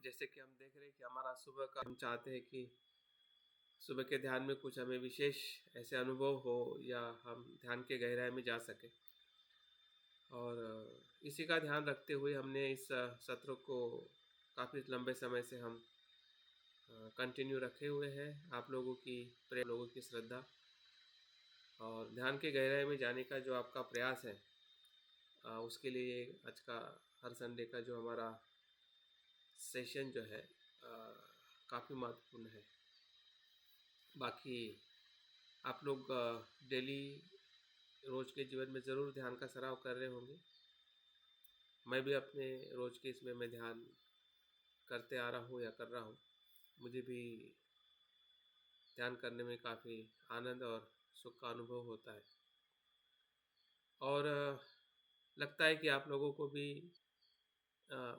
जैसे कि हम देख रहे हैं कि हमारा सुबह का हम चाहते हैं कि सुबह के ध्यान में कुछ हमें विशेष ऐसे अनुभव हो या हम ध्यान के गहराई में जा सके। और इसी का ध्यान रखते हुए हमने इस सत्र को काफ़ी लंबे समय से हम कंटिन्यू रखे हुए हैं। आप लोगों की प्रेम, लोगों की श्रद्धा और ध्यान के गहराई में जाने का जो आपका प्रयास है, उसके लिए आज का हर संडे का जो हमारा सेशन जो है काफ़ी महत्वपूर्ण है। बाकी आप लोग डेली रोज़ के जीवन में ज़रूर ध्यान का सराव कर रहे होंगे। मैं भी अपने रोज़ के इसमें मैं ध्यान करते आ रहा हूँ या कर रहा हूँ। मुझे भी ध्यान करने में काफ़ी आनंद और सुख का अनुभव होता है और लगता है कि आप लोगों को भी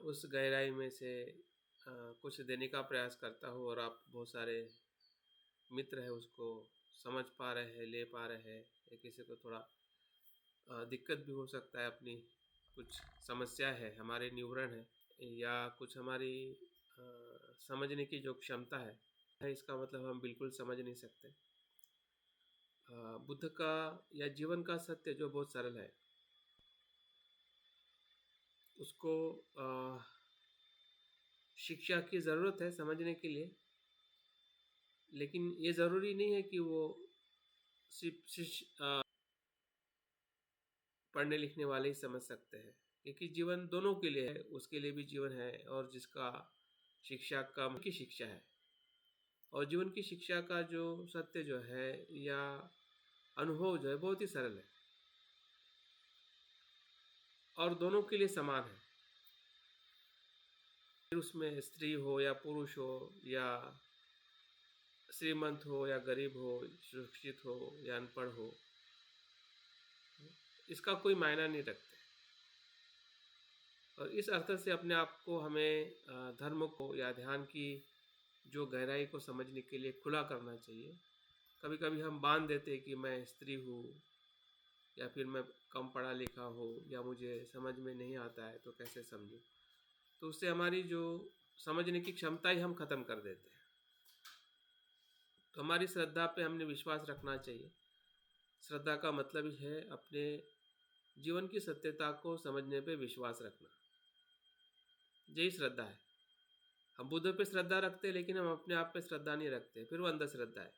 उस गहराई में से कुछ देने का प्रयास करता हो और आप बहुत सारे मित्र है उसको समझ पा रहे हैं, ले पा रहे हैं। या किसी को थोड़ा दिक्कत भी हो सकता है, अपनी कुछ समस्या है, हमारे न्यूरन है या कुछ हमारी समझने की जो क्षमता है, इसका मतलब हम बिल्कुल समझ नहीं सकते। बुद्ध का या जीवन का सत्य जो बहुत सरल है, उसको शिक्षा की ज़रूरत है समझने के लिए, लेकिन ये ज़रूरी नहीं है कि वो सिर्फ पढ़ने लिखने वाले ही समझ सकते हैं, क्योंकि जीवन दोनों के लिए है। उसके लिए भी जीवन है और जिसका शिक्षा कम की शिक्षा है, और जीवन की शिक्षा का जो सत्य जो है या अनुभव जो है बहुत ही सरल है और दोनों के लिए समान है। फिर उसमें स्त्री हो या पुरुष हो या श्रीमंत हो या गरीब हो, सुशिक्षित हो या अनपढ़ हो, इसका कोई मायना नहीं रखते। और इस अर्थ से अपने आप को हमें धर्म को या ध्यान की जो गहराई को समझने के लिए खुला करना चाहिए। कभी कभी हम बांध देते कि मैं स्त्री हूँ या फिर मैं कम पढ़ा लिखा हूँ या मुझे समझ में नहीं आता है तो कैसे समझूँ, तो उससे हमारी जो समझने की क्षमता ही हम ख़त्म कर देते हैं। तो हमारी श्रद्धा पे हमने विश्वास रखना चाहिए। श्रद्धा का मतलब ही है अपने जीवन की सत्यता को समझने पे विश्वास रखना, यही श्रद्धा है। हम बुद्ध पे श्रद्धा रखते हैं लेकिन हम अपने आप पे श्रद्धा नहीं रखते, फिर वो अंधश्रद्धा है।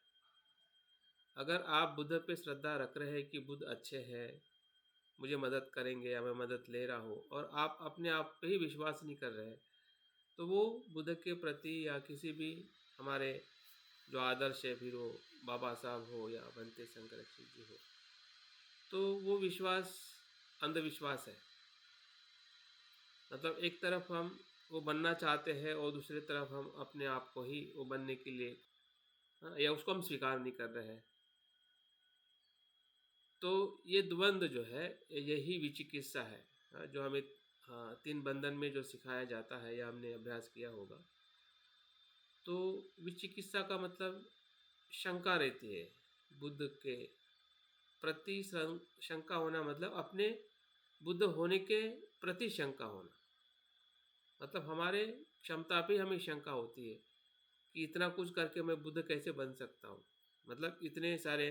अगर आप बुद्ध पे श्रद्धा रख रहे हैं कि बुद्ध अच्छे हैं, मुझे मदद करेंगे या मैं मदद ले रहा हूँ, और आप अपने आप पे ही विश्वास नहीं कर रहे, तो वो बुद्ध के प्रति या किसी भी हमारे जो आदर्श है, फिर वो बाबा साहब हो या बनते शंकर जी हो, तो वो विश्वास अंधविश्वास है। मतलब एक तरफ हम वो बनना चाहते हैं और दूसरी तरफ हम अपने आप को ही वो बनने के लिए या उसको हम स्वीकार नहीं कर रहे हैं। तो ये द्वंद्व जो है, यही विचिकित्सा है जो हमें 3 बंधन में जो सिखाया जाता है या हमने अभ्यास किया होगा। तो विचिकित्सा का मतलब शंका रहती है। बुद्ध के प्रति शंका होना मतलब अपने बुद्ध होने के प्रति शंका होना। मतलब हमारे क्षमता पे हमें शंका होती है कि इतना कुछ करके मैं बुद्ध कैसे बन सकता हूँ। मतलब इतने सारे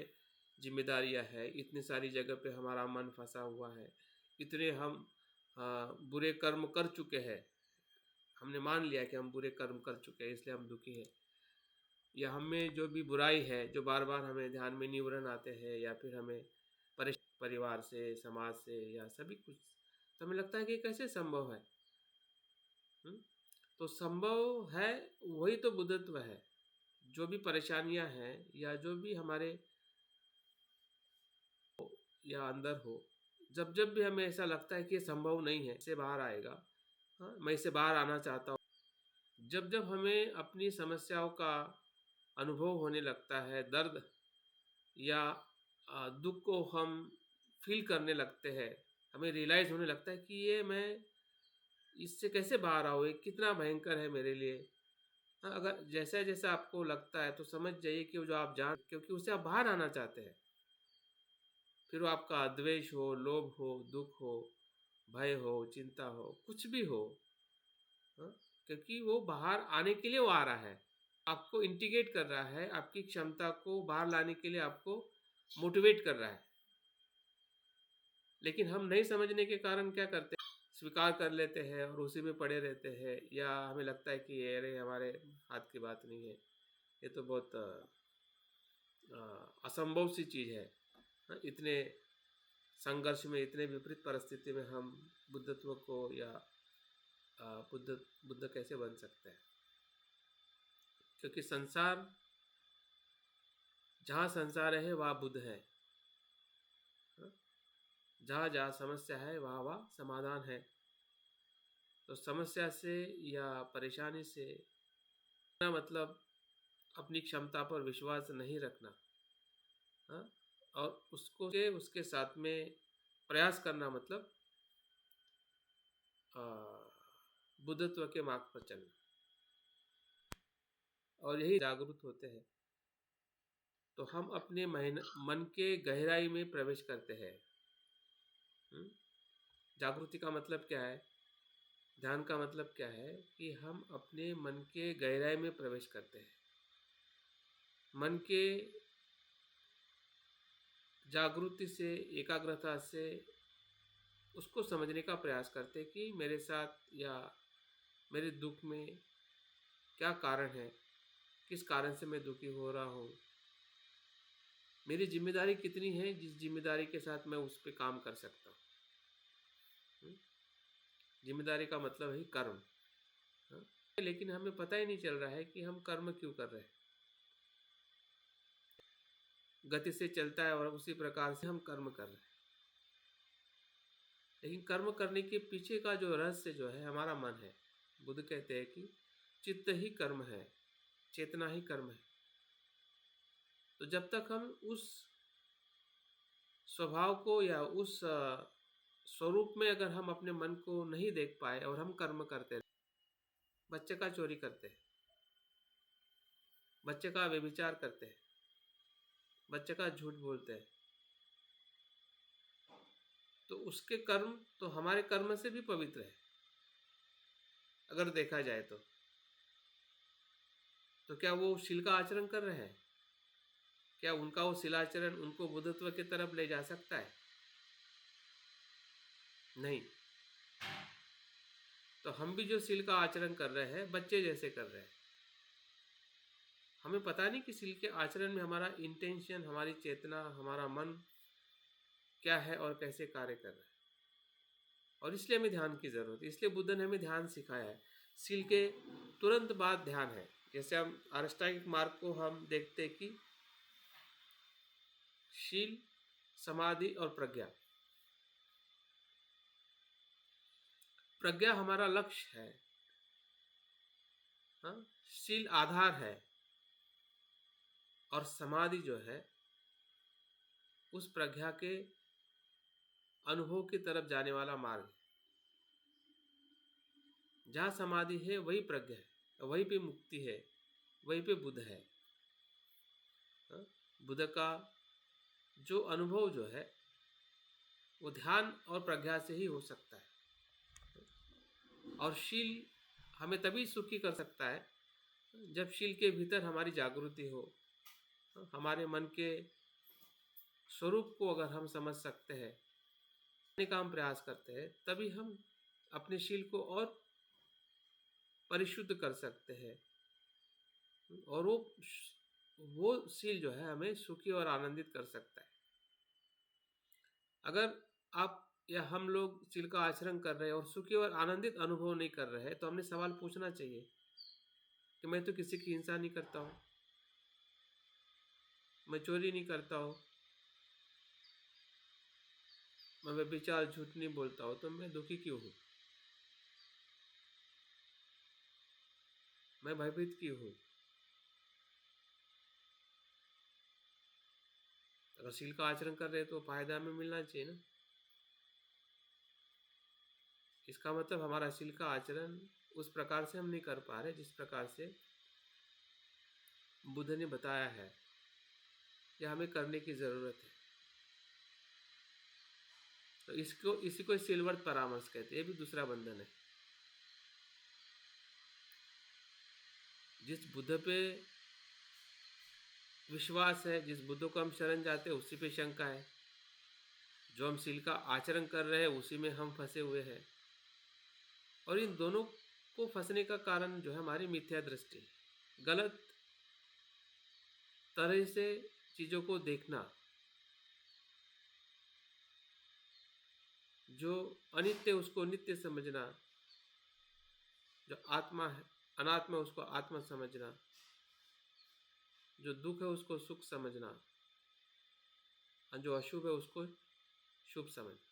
जिम्मेदारियाँ है, इतनी सारी जगह पे हमारा मन फंसा हुआ है, इतने हम बुरे कर्म कर चुके हैं, हमने मान लिया कि हम बुरे कर्म कर चुके हैं इसलिए हम दुखी हैं, या हमें जो भी बुराई है जो बार बार हमें ध्यान में निवरण आते हैं या फिर हमें परिवार से, समाज से या सभी कुछ, तो हमें लगता है कि कैसे संभव है। तो संभव है वही तो बुद्धत्व है। जो भी परेशानियां हैं या जो भी हमारे या अंदर हो, जब जब भी हमें ऐसा लगता है कि ये संभव नहीं है, इससे बाहर आएगा, हाँ मैं इससे बाहर आना चाहता हूँ, जब जब हमें अपनी समस्याओं का अनुभव होने लगता है, दर्द या दुख को हम फील करने लगते हैं, हमें रियलाइज़ होने लगता है कि ये मैं इससे कैसे बाहर आऊँ, ये कितना भयंकर है मेरे लिए। हाँ, अगर जैसा जैसा आपको लगता है तो समझ जाइए कि वो जो आप जान, क्योंकि उससे आप बाहर आना चाहते हैं। फिर वो आपका द्वेष हो, लोभ हो, दुख हो, भय हो, चिंता हो, कुछ भी हो, हाँ, क्योंकि वो बाहर आने के लिए वो आ रहा है, आपको इंटीग्रेट कर रहा है, आपकी क्षमता को बाहर लाने के लिए आपको मोटिवेट कर रहा है। लेकिन हम नहीं समझने के कारण क्या करते हैं, स्वीकार कर लेते हैं और उसी में पड़े रहते हैं, या हमें लगता है कि अरे हमारे हाथ की बात नहीं है, ये तो बहुत असंभव सी चीज़ है। इतने संघर्ष में, इतने विपरीत परिस्थिति में हम बुद्धत्व को या बुद्ध बुद्ध कैसे बन सकते हैं? क्योंकि संसार, जहाँ संसार है वहाँ बुद्ध है, जहाँ जहाँ समस्या है वहाँ वहाँ समाधान है। तो समस्या से या परेशानी से ना मतलब अपनी क्षमता पर विश्वास नहीं रखना, हाँ, और उसके साथ में प्रयास करना मतलब बुद्धत्व के मार्ग पर चलना। और यही जागरूक होते हैं तो हम अपने मन के गहराई में प्रवेश करते हैं। जागृति का मतलब क्या है? ध्यान का मतलब क्या है? कि हम अपने मन के गहराई में प्रवेश करते हैं, मन के जागृति से, एकाग्रता से उसको समझने का प्रयास करते हैं कि मेरे साथ या मेरे दुख में क्या कारण है, किस कारण से मैं दुखी हो रहा हूँ, मेरी जिम्मेदारी कितनी है जिस जिम्मेदारी के साथ मैं उस पर काम कर सकता हूँ। जिम्मेदारी का मतलब है कर्म। लेकिन हमें पता ही नहीं चल रहा है कि हम कर्म क्यों कर रहे हैं। गति से चलता है और उसी प्रकार से हम कर्म कर रहे हैं, लेकिन कर्म करने के पीछे का जो रहस्य जो है हमारा मन है। बुद्ध कहते हैं कि चित्त ही कर्म है, चेतना ही कर्म है। तो जब तक हम उस स्वभाव को या उस स्वरूप में अगर हम अपने मन को नहीं देख पाए और हम कर्म करते, बच्चे का चोरी करते हैं, बच्चे का व्यभिचार करते हैं, बच्चे का झूठ बोलते हैं, तो उसके कर्म तो हमारे कर्म से भी पवित्र है अगर देखा जाए तो क्या वो शील का आचरण कर रहे हैं? क्या उनका वो शीलाचरण उनको बुद्धत्व की तरफ ले जा सकता है? नहीं। तो हम भी जो शील का आचरण कर रहे हैं बच्चे जैसे कर रहे हैं। हमें पता नहीं कि शील के आचरण में हमारा इंटेंशन, हमारी चेतना, हमारा मन क्या है और कैसे कार्य कर रहा है। और इसलिए हमें ध्यान की जरूरत है। इसलिए बुद्ध ने हमें ध्यान सिखाया है। शील के तुरंत बाद ध्यान है। जैसे हम अष्टांगिक मार्ग को हम देखते हैं कि शील, समाधि और प्रज्ञा। प्रज्ञा हमारा लक्ष्य है, हाँ, शील आधार है, और समाधि जो है उस प्रज्ञा के अनुभव की तरफ जाने वाला मार्ग है। जहाँ समाधि है वही प्रज्ञा है, वहीं पे मुक्ति है, वहीं पे बुद्ध है। बुद्ध का जो अनुभव जो है वो ध्यान और प्रज्ञा से ही हो सकता है। और शील हमें तभी सुखी कर सकता है जब शील के भीतर हमारी जागृति हो, हमारे मन के स्वरूप को अगर हम समझ सकते हैं, का हम प्रयास करते हैं, तभी हम अपने शील को और परिशुद्ध कर सकते हैं। और वो शील जो है हमें सुखी और आनंदित कर सकता है। अगर आप या हम लोग शील का आचरण कर रहे हैं और सुखी और आनंदित अनुभव नहीं कर रहे हैं, तो हमें सवाल पूछना चाहिए कि मैं तो किसी की हिंसा नहीं करता हूँ, मैं चोरी नहीं करता हूँ, मैं व्यभिचार, झूठ नहीं बोलता हूँ, तो मैं दुखी क्यों हूँ, मैं भयभीत क्यों हूँ? अगर शील का आचरण कर रहे हैं तो फायदा हमें मिलना चाहिए ना। इसका मतलब हमारा शील का आचरण उस प्रकार से हम नहीं कर पा रहे जिस प्रकार से बुद्ध ने बताया है या हमें करने की जरूरत है। तो इसी को सिल्वर परामर्श कहते हैं। ये भी दूसरा बंधन है। जिस बुद्ध पे विश्वास है, जिस बुद्ध को हम शरण जाते हैं, उसी पे शंका है। जो हम शील का आचरण कर रहे हैं, उसी में हम फंसे हुए हैं। और इन दोनों को फंसने का कारण जो है हमारी मिथ्या दृष्टि, गलत तरह से चीज़ों को देखना। जो अनित्य उसको नित्य समझना, जो आत्मा है अनात्मा उसको आत्मा समझना, जो दुख है उसको सुख समझना, और जो अशुभ है उसको शुभ समझना,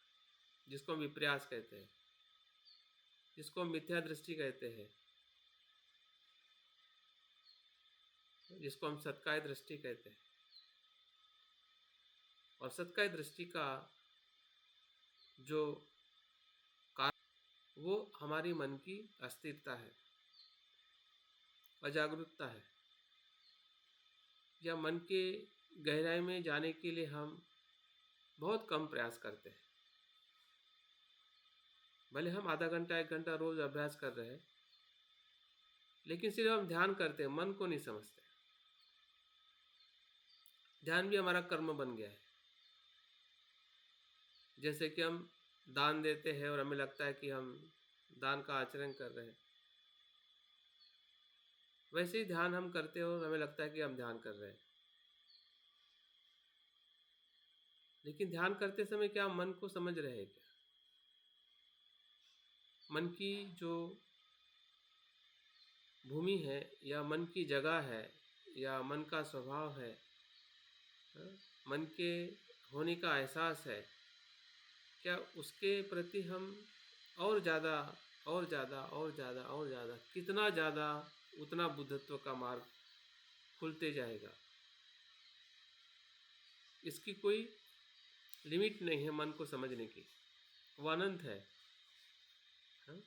जिसको हम विप्रयास कहते हैं, जिसको हम मिथ्या दृष्टि कहते हैं, जिसको हम सत्काय दृष्टि कहते हैं। और सत्काय दृष्टि का जो कारण वो हमारी मन की अस्थिरता है, अजागरूकता है, या मन के गहराई में जाने के लिए हम बहुत कम प्रयास करते हैं। भले हम आधा घंटा 1 घंटा रोज अभ्यास कर रहे हैं, लेकिन सिर्फ हम ध्यान करते हैं, मन को नहीं समझते। ध्यान भी हमारा कर्म बन गया है। जैसे कि हम दान देते हैं और हमें लगता है कि हम दान का आचरण कर रहे हैं, वैसे ही ध्यान हम करते हैं और हमें लगता है कि हम ध्यान कर रहे हैं। लेकिन ध्यान करते समय क्या हम मन को समझ रहे हैं? क्या मन की जो भूमि है, या मन की जगह है, या मन का स्वभाव है, मन के होने का एहसास है, क्या उसके प्रति हम और ज़्यादा और ज़्यादा और ज़्यादा और ज़्यादा, कितना ज़्यादा उतना बुद्धत्व का मार्ग खुलते जाएगा। इसकी कोई लिमिट नहीं है मन को समझने की, वो अनंत है। हाँ?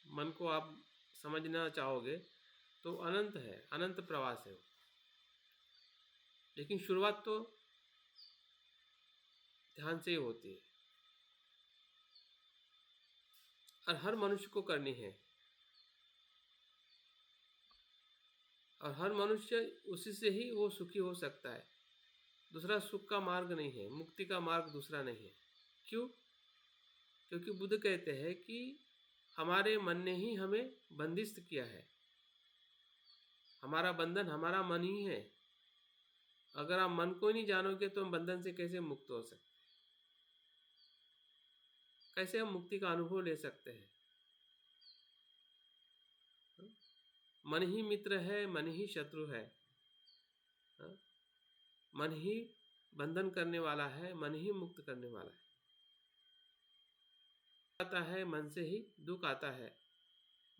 मन को आप समझना चाहोगे तो अनंत है, अनंत प्रवास है वो। लेकिन शुरुआत तो ध्यान से ही होती है, और हर मनुष्य को करनी है। और हर मनुष्य उसी से ही वो सुखी हो सकता है। दूसरा सुख का मार्ग नहीं है, मुक्ति का मार्ग दूसरा नहीं है। क्यों? क्योंकि बुद्ध कहते हैं कि हमारे मन ने ही हमें बंदिस्त किया है। हमारा बंधन हमारा मन ही है। अगर आप मन को ही नहीं जानोगे तो हम बंधन से कैसे मुक्त हो सकते, कैसे हम मुक्ति का अनुभव ले सकते हैं? मन ही मित्र है, मन ही शत्रु है। मन ही बंधन करने वाला है, मन ही मुक्त करने वाला है। आता है मन से ही दुख आता है,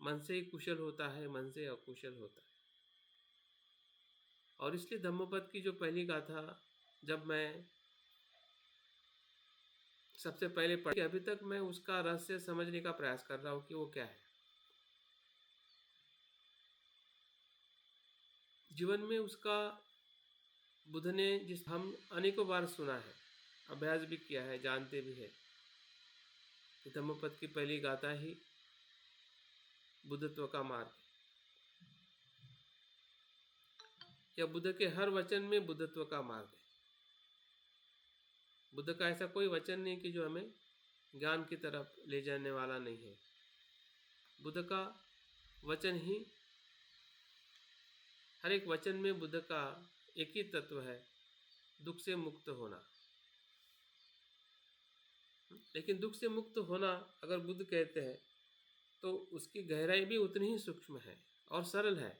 मन से ही कुशल होता है, मन से अकुशल होता है। और इसलिए धम्मपद की जो पहली गाथा जब मैं सबसे पहले पढ़ी, अभी तक मैं उसका रहस्य समझने का प्रयास कर रहा हूँ कि वो क्या है। जीवन में उसका बुद्ध ने जिस हम अनेकों बार सुना है, अभ्यास भी किया है, जानते भी है कि धम्मपद की पहली गाथा ही बुद्धत्व का मार्ग है। या बुद्ध के हर वचन में बुद्धत्व का मार्ग है। बुद्ध का ऐसा कोई वचन नहीं कि जो हमें ज्ञान की तरफ ले जाने वाला नहीं है। बुद्ध का वचन ही, हर एक वचन में बुद्ध का एक ही तत्व है, दुख से मुक्त होना। लेकिन दुख से मुक्त होना अगर बुद्ध कहते हैं तो उसकी गहराई भी उतनी ही सूक्ष्म है और सरल है।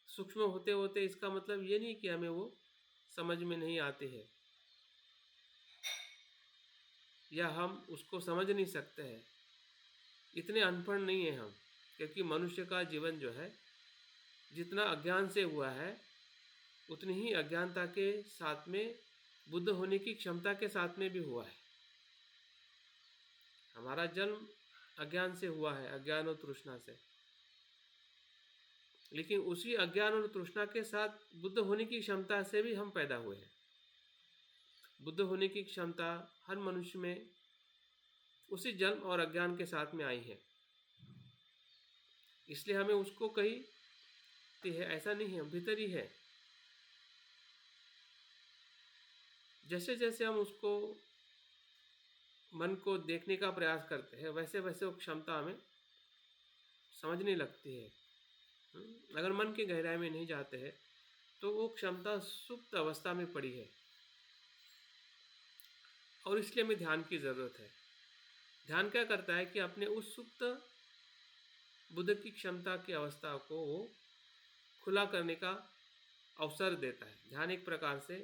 सूक्ष्म होते होते इसका मतलब ये नहीं कि हमें वो समझ में नहीं आती है, या हम उसको समझ नहीं सकते हैं। इतने अनपढ़ नहीं है हम, क्योंकि मनुष्य का जीवन जो है जितना अज्ञान से हुआ है, उतनी ही अज्ञानता के साथ में बुद्ध होने की क्षमता के साथ में भी हुआ है। हमारा जन्म अज्ञान से हुआ है, अज्ञान और तृष्णा से। लेकिन उसी अज्ञान और तृष्णा के साथ बुद्ध होने की क्षमता से भी हम पैदा हुए हैं। बुद्ध होने की क्षमता हर मनुष्य में उसी जन्म और अज्ञान के साथ में आई है। इसलिए हमें उसको कहीं है, ऐसा नहीं है, भीतर ही है। जैसे जैसे हम उसको मन को देखने का प्रयास करते हैं, वैसे वैसे वो क्षमता हमें समझने लगती है। अगर मन की गहराई में नहीं जाते हैं तो वो क्षमता सुप्त अवस्था में पड़ी है, और इसलिए हमें ध्यान की ज़रूरत है। ध्यान क्या करता है कि अपने उस सुप्त बुद्ध की क्षमता की अवस्था को वो खुला करने का अवसर देता है। ध्यान एक प्रकार से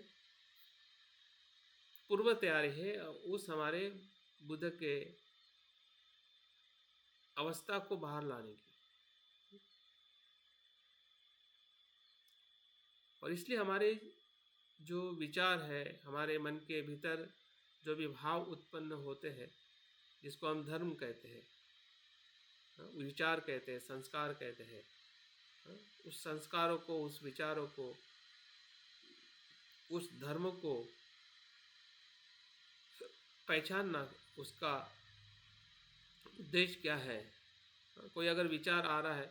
पूर्व तैयारी है उस हमारे बुद्ध के अवस्था को बाहर लाने की। और इसलिए हमारे जो विचार है, हमारे मन के भीतर जो भी भाव उत्पन्न होते हैं, जिसको हम धर्म कहते हैं, विचार कहते हैं, संस्कार कहते हैं, उस संस्कारों को, उस विचारों को, उस धर्म को पहचानना, उसका उद्देश्य क्या है। कोई अगर विचार आ रहा है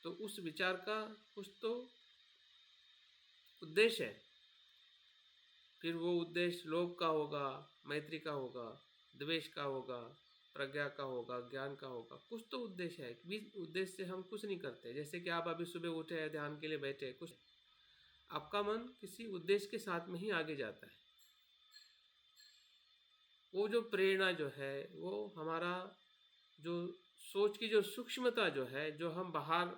तो उस विचार का कुछ तो उद्देश्य है। फिर वो उद्देश्य लोभ का होगा, मैत्री का होगा, द्वेष का होगा, प्रज्ञा का होगा, ज्ञान का होगा, कुछ तो उद्देश्य है। बीच उद्देश्य से हम कुछ नहीं करते। जैसे कि आप अभी सुबह उठे हैं, ध्यान के लिए बैठे, कुछ आपका मन किसी उद्देश्य के साथ में ही आगे जाता है। वो जो प्रेरणा जो है, वो हमारा जो सोच की जो सूक्ष्मता जो है, जो हम बाहर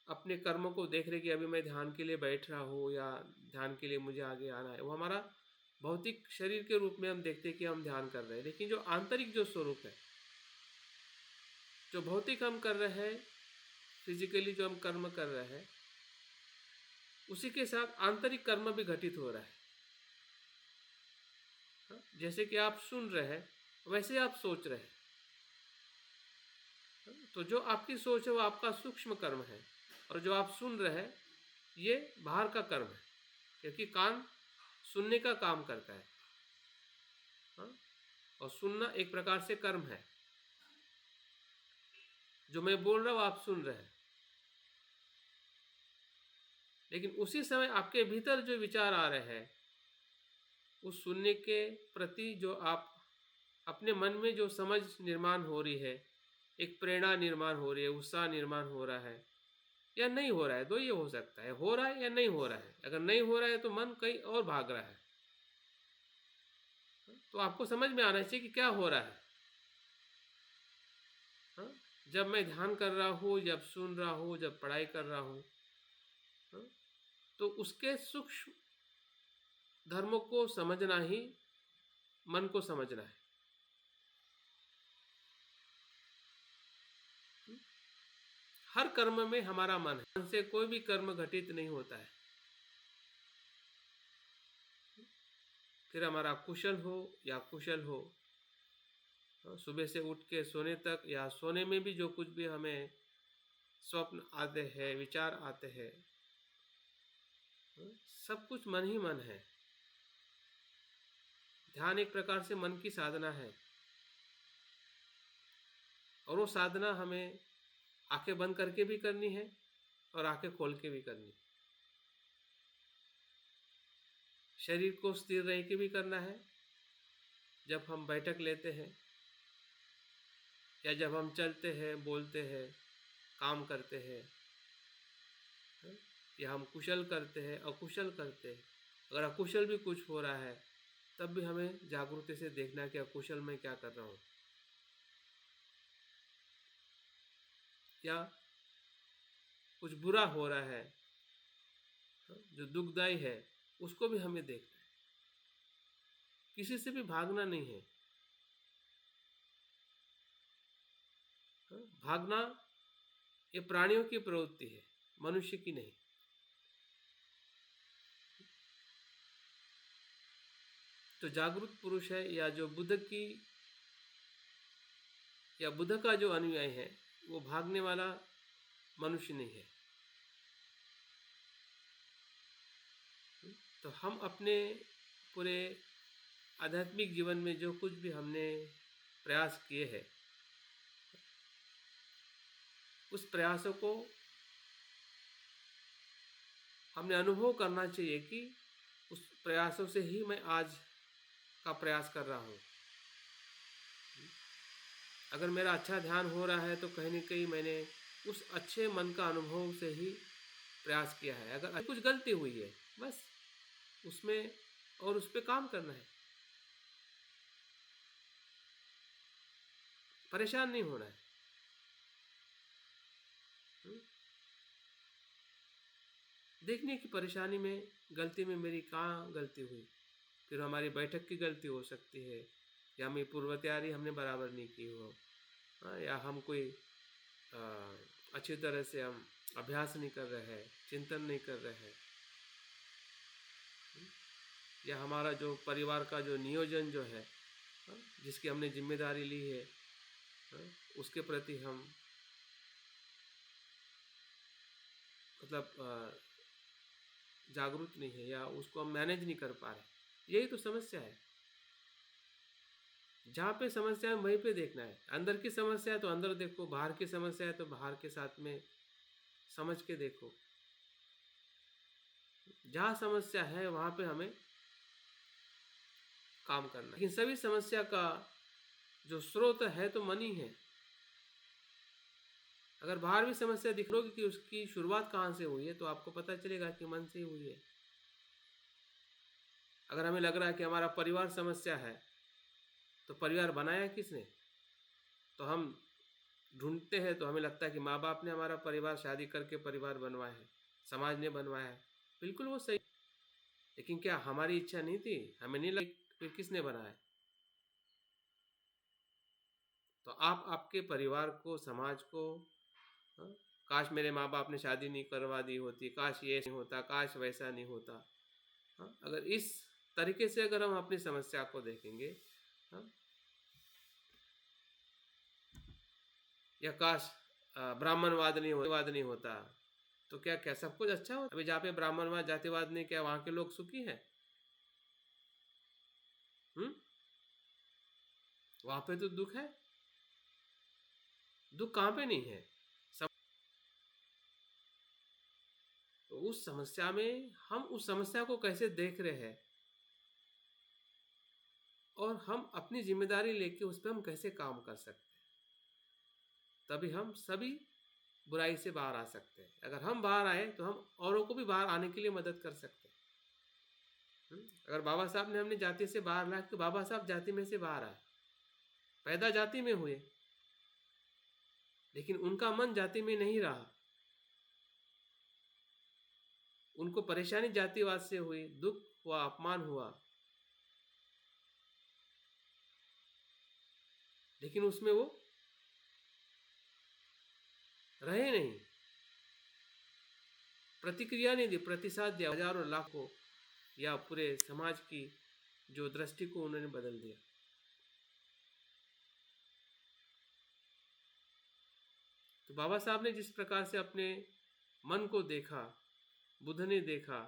अपने कर्मों को देख रहे कि अभी मैं ध्यान के लिए बैठ रहा हूँ या ध्यान के लिए मुझे आगे आना है, वो हमारा भौतिक शरीर के रूप में हम देखते हैं कि हम ध्यान कर रहे हैं। लेकिन जो आंतरिक जो स्वरूप है, जो भौतिक हम कर रहे हैं, फिजिकली जो हम कर्म कर रहे हैं, उसी के साथ आंतरिक कर्म भी घटित हो रहा है। जैसे कि आप सुन रहे हैं वैसे आप सोच रहे हैं। तो जो आपकी सोच है वो आपका सूक्ष्म कर्म है, और जो आप सुन रहे हैं ये बाहर का कर्म है, क्योंकि कान सुनने का काम करता है। और सुनना एक प्रकार से कर्म है। जो मैं बोल रहा हूँ आप सुन रहे हैं, लेकिन उसी समय आपके भीतर जो विचार आ रहे हैं, उस सुनने के प्रति जो आप अपने मन में जो समझ निर्माण हो रही है, एक प्रेरणा निर्माण हो रही है, उत्साह निर्माण हो रहा है या नहीं हो रहा है, तो ये हो सकता है, हो रहा है या नहीं हो रहा है। अगर नहीं हो रहा है तो मन कहीं और भाग रहा है। तो आपको समझ में आना चाहिए कि क्या हो रहा है। जब मैं ध्यान कर रहा हूँ, जब सुन रहा हूँ, जब पढ़ाई कर रहा हूँ, तो उसके सूक्ष्म धर्मों को समझना ही मन को समझना है। हर कर्म में हमारा मन है, मन से कोई भी कर्म घटित नहीं होता है। फिर हमारा कुशल हो या कुशल हो, सुबह से उठ के सोने तक, या सोने में भी जो कुछ भी हमें स्वप्न आते हैं, विचार आते हैं, सब कुछ मन ही मन है। ध्यान एक प्रकार से मन की साधना है, और वो साधना हमें आंखें बंद करके भी करनी है और आंखें खोल के भी करनी है। शरीर को स्थिर रह के भी करना है जब हम बैठक लेते हैं, या जब हम चलते हैं, बोलते हैं, काम करते हैं, या हम कुशल करते हैं, अकुशल करते हैं। अगर अकुशल भी कुछ हो रहा है तब भी हमें जागरूकता से देखना कि अकुशल में क्या कर रहा हूँ, या कुछ बुरा हो रहा है जो दुखदायी है, उसको भी हमें देखना है। किसी से भी भागना नहीं है। भागना ये प्राणियों की प्रवृत्ति है, मनुष्य की नहीं। तो जागरूक पुरुष है, या जो बुद्ध की या बुद्ध का जो अनुयायी है, वो भागने वाला मनुष्य नहीं है। तो हम अपने पूरे आध्यात्मिक जीवन में जो कुछ भी हमने प्रयास किए हैं, उस प्रयासों को हमने अनुभव करना चाहिए कि उस प्रयासों से ही मैं आज का प्रयास कर रहा हूँ। अगर मेरा अच्छा ध्यान हो रहा है तो कहीं न कहीं मैंने उस अच्छे मन का अनुभव से ही प्रयास किया है। अगर कुछ गलती हुई है, बस उसमें और उस पे काम करना है। परेशान नहीं होना है। देखने की परेशानी में, गलती में मेरी कहाँ गलती हुई। फिर हमारी बैठक की गलती हो सकती है, या हमें पूर्व तैयारी हमने बराबर नहीं की हो, या हम कोई अच्छी तरह से हम अभ्यास नहीं कर रहे हैं, चिंतन नहीं कर रहे हैं, या हमारा जो परिवार का जो नियोजन जो है, जिसकी हमने जिम्मेदारी ली है, उसके प्रति हम मतलब जागरूक नहीं है, या उसको हम मैनेज नहीं कर पा रहे। यही तो समस्या है। जहाँ पे समस्या है वहीं पे देखना है। अंदर की समस्या है तो अंदर देखो, बाहर की समस्या है तो बाहर के साथ में समझ के देखो। जहाँ समस्या है वहाँ पे हमें काम करना है। लेकिन सभी समस्या का जो स्रोत है तो मन ही है। अगर बाहर भी समस्या दिख रही कि उसकी शुरुआत कहाँ से हुई है, तो आपको पता चलेगा कि मन से ही हुई है। अगर हमें लग रहा है कि हमारा परिवार समस्या है, तो परिवार बनाया किसने? तो हम ढूंढते हैं तो हमें लगता है कि माँ बाप ने हमारा परिवार, शादी करके परिवार बनवाया है, समाज ने बनवाया है। बिल्कुल वो सही, लेकिन क्या हमारी इच्छा नहीं थी? हमें नहीं लगी, फिर किसने बनाया? तो आप आपके परिवार को, समाज को, हाँ, काश मेरे माँ बाप ने शादी नहीं करवा दी होती, काश ये नहीं होता, काश वैसा नहीं होता। हाँ, अगर इस तरीके से अगर हम अपनी समस्या को देखेंगे, हाँ, या काश ब्राह्मणवाद नहीं होता, तो क्या क्या सब कुछ अच्छा होता? अभी जहाँ पे ब्राह्मणवाद, जातिवाद नहीं, क्या वहाँ के लोग सुखी हैं? वहाँ पे तो दुख है। दुख कहाँ पे नहीं है? तो उस समस्या में हम उस समस्या को कैसे देख रहे हैं, और हम अपनी जिम्मेदारी लेके उस पर हम कैसे काम कर सकते हैं, तभी हम सभी बुराई से बाहर आ सकते हैं। अगर हम बाहर आए तो हम औरों को भी बाहर आने के लिए मदद कर सकते हैं। अगर बाबा साहब ने हमने जाति से बाहर लाया, तो बाबा साहब जाति में से बाहर आए, पैदा जाति में हुए, लेकिन उनका मन जाति में नहीं रहा। उनको परेशानी जातिवाद से हुई, दुख हुआ, अपमान हुआ, लेकिन उसमें वो रहे नहीं, प्रतिक्रिया नहीं दी, प्रतिसाद दिया। हजारों लाखों या पूरे समाज की जो दृष्टि को उन्होंने बदल दिया। तो बाबा साहब ने जिस प्रकार से अपने मन को देखा, बुद्ध ने देखा,